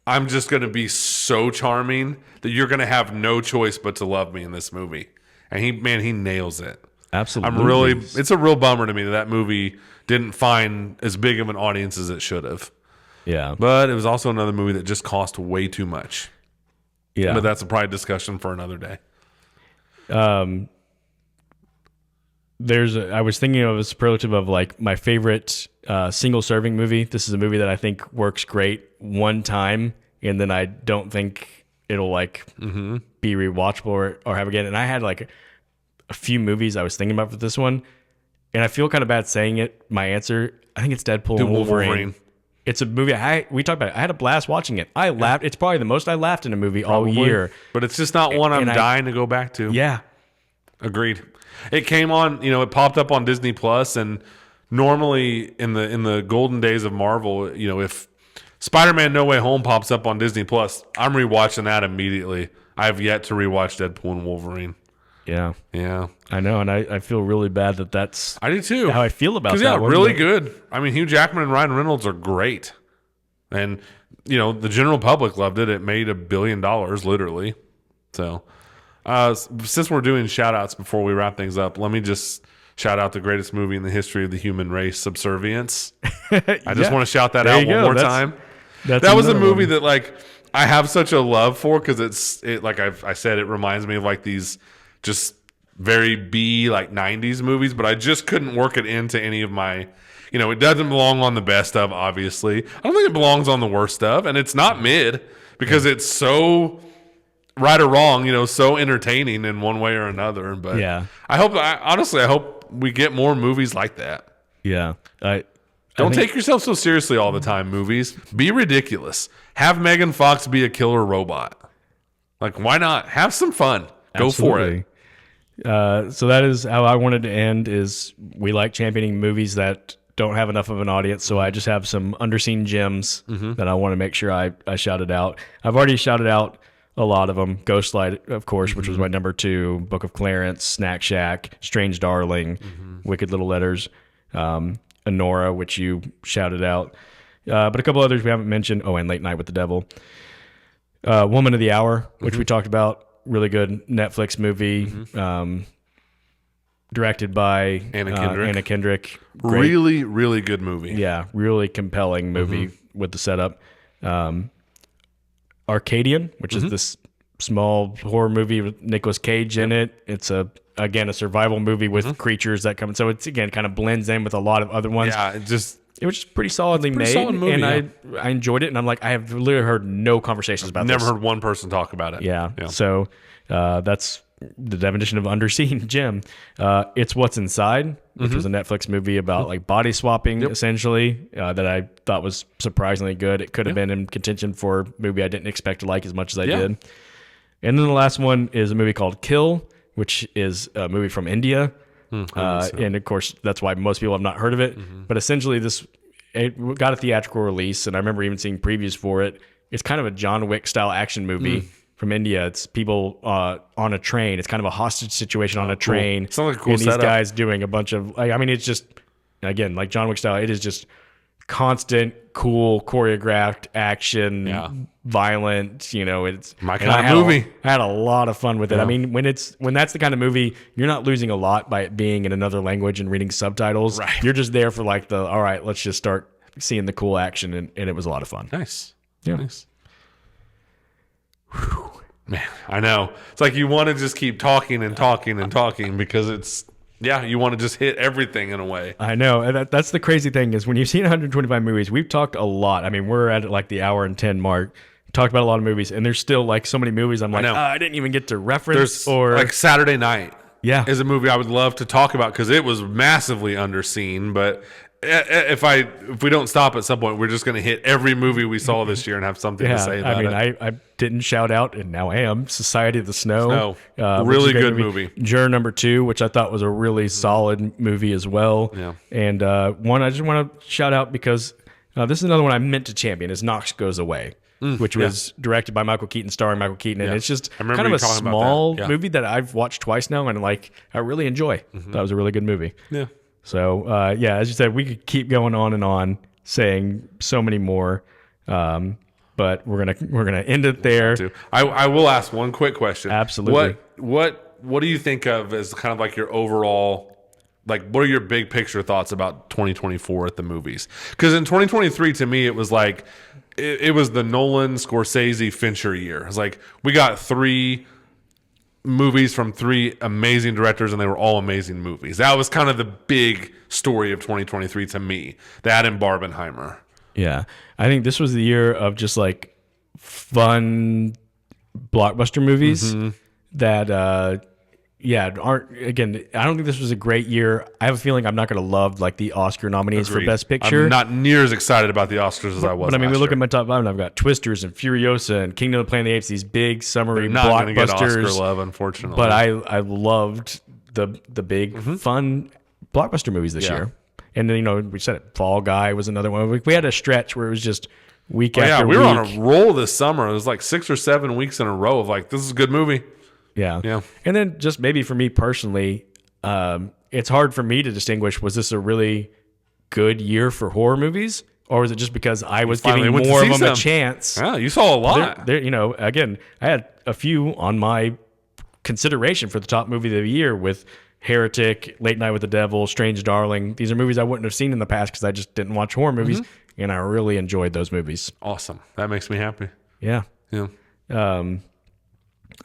I'm just going to be so charming that you're going to have no choice but to love me in this movie, and he nails it. Absolutely. It's a real bummer to me that movie didn't find as big of an audience as it should have. Yeah. But it was also another movie that just cost way too much. Yeah. But that's a probably discussion for another day. I was thinking of a superlative of like my favorite single serving movie. This is a movie that I think works great one time, and then I don't think it'll like be rewatchable or have again. And I had like a few movies I was thinking about for this one, and I feel kind of bad saying it. My answer, I think it's Deadpool and Wolverine. It's a movie we talked about it. I had a blast watching it. I laughed. It's probably the most I laughed in a movie all year. But it's just not one I'm dying to go back to. Yeah. Agreed. It came on, it popped up on Disney Plus, and normally in the golden days of Marvel, if Spider-Man No Way Home pops up on Disney Plus, I'm rewatching that immediately. I have yet to rewatch Deadpool and Wolverine. Yeah. Yeah. I know, and I feel really bad that's I do too. how I feel about that. Yeah, one, really but- good. I mean, Hugh Jackman and Ryan Reynolds are great. And, the general public loved it. It made $1 billion, literally. So, since we're doing shout-outs before we wrap things up, let me just shout out the greatest movie in the history of the human race, Subservience. I just want to shout that There out you one go. more That's- time. That's That was a another movie one. that, like, I have such a love for because it like I said, it reminds me of, like, these just very B like 90s movies, but I just couldn't work it into any of my, it doesn't belong on the best of, obviously. I don't think it belongs on the worst of, and it's not mid because it's so right or wrong, so entertaining in one way or another. But Yeah. honestly, I hope we get more movies like that. Yeah. Don't take yourself so seriously all the time, movies. Be ridiculous. Have Megan Fox be a killer robot. Like, why not? Have some fun. Go for it. So that is how I wanted to end, is we like championing movies that don't have enough of an audience. So I just have some underseen gems that I want to make sure I shouted out. I've already shouted out a lot of them. Ghostlight, of course, which was my number 2. Book of Clarence, Snack Shack, Strange Darling, Wicked Little Letters, Anora, which you shouted out. But a couple others we haven't mentioned. Oh, and Late Night with the Devil. Woman of the Hour, which we talked about. Really good Netflix movie. Directed by Anna Kendrick. Great. Really, really good movie. Yeah, really compelling movie with the setup. Arcadian, which is this small horror movie with Nicolas Cage in it. It's a survival movie with creatures that come. So it's, again, kind of blends in with a lot of other ones. Yeah, it was just pretty solidly made. solid movie, and I enjoyed it. And I'm like, I have literally heard no conversations about this. Never heard one person talk about it. Yeah. So that's the definition of underseen gem. It's What's Inside, which was a Netflix movie about like body swapping, essentially, that I thought was surprisingly good. It could have been in contention for a movie I didn't expect to like as much as I did. And then the last one is a movie called Kill, which is a movie from India. And of course, that's why most people have not heard of it. But essentially, it got a theatrical release, and I remember even seeing previews for it. It's kind of a John Wick style action movie from India. It's people on a train. It's kind of a hostage situation on a train. Sounds like a cool and setup. these guys doing a bunch of, it's just, again, like John Wick style. It is just constant, cool, choreographed action, violent. It's my kind of movie. I had a lot of fun with it. I mean, when that's the kind of movie, you're not losing a lot by it being in another language and reading subtitles. Right. You're just there for like all right, let's just start seeing the cool action, and it was a lot of fun. Nice. Yeah. Nice. Whew. Man, I know. It's like you want to just keep talking and talking and talking because you want to just hit everything in a way. I know. And that's the crazy thing, is when you've seen 125 movies, we've talked a lot. I mean, we're at like the hour and 10 mark. Talked about a lot of movies, and there's still like so many movies I'm like, I didn't even get to reference. Or like Saturday Night is a movie I would love to talk about because it was massively underseen. But if we don't stop at some point, we're just going to hit every movie we saw this year and have something to say about it. I didn't shout out, and now I am, Society of the Snow. Really good movie. Juror number 2, which I thought was a really solid movie as well. Yeah. And one I just want to shout out because this is another one I meant to champion, is Knox Goes Away. Which was directed by Michael Keaton, starring Michael Keaton, and it's just kind of a small movie that I've watched twice now, and I really enjoy. That was a really good movie. Yeah. So as you said, we could keep going on and on, saying so many more, but we're gonna end it there. I will ask one quick question. Absolutely. What do you think of as kind of like your overall? Like, what are your big picture thoughts about 2024 at the movies? Because in 2023, to me, it was like, it was the Nolan, Scorsese, Fincher year. It's like, we got 3 movies from 3 amazing directors, and they were all amazing movies. That was kind of the big story of 2023 to me. That and Barbenheimer. Yeah. I think this was the year of just like fun blockbuster movies that, aren't, again, I don't think this was a great year. I have a feeling I'm not going to love like the Oscar nominees for Best Picture. I'm not near as excited about the Oscars as I was. But I mean, we look year. at my top 5, and I've got Twisters and Furiosa and Kingdom of the Planet of the Apes, these big summery not blockbusters. Get Oscar love, unfortunately. But I loved the big fun blockbuster movies this year. And then, we said it, Fall Guy was another one. We had a stretch where it was just week after week. We were on a roll this summer. It was like 6 or 7 weeks in a row of like, this is a good movie. Yeah. And then just maybe for me personally, it's hard for me to distinguish, was this a really good year for horror movies? Or was it just because I was giving more of them a chance? Yeah, you saw a lot. Again, I had a few on my consideration for the top movie of the year with Heretic, Late Night with the Devil, Strange Darling. These are movies I wouldn't have seen in the past because I just didn't watch horror movies, and I really enjoyed those movies. Awesome. That makes me happy. Yeah. Yeah.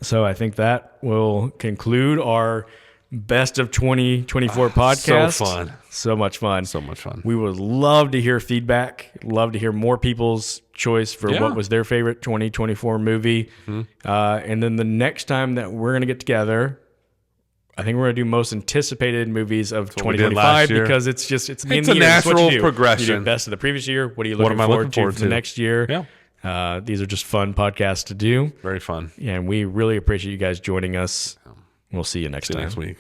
So I think that will conclude our best of 2024 podcast. So fun. So much fun. So much fun. We would love to hear feedback. Love to hear more people's choice for what was their favorite 2024 movie. And then the next time that we're going to get together, I think we're going to do most anticipated movies of 2025 because it's the end It's of the a year. natural You progression. do best of the previous year. What are you What looking am I forward looking to forward for the to? next year? Yeah. These are just fun podcasts to do. Very fun. And we really appreciate you guys joining us. We'll see you next time. Next week.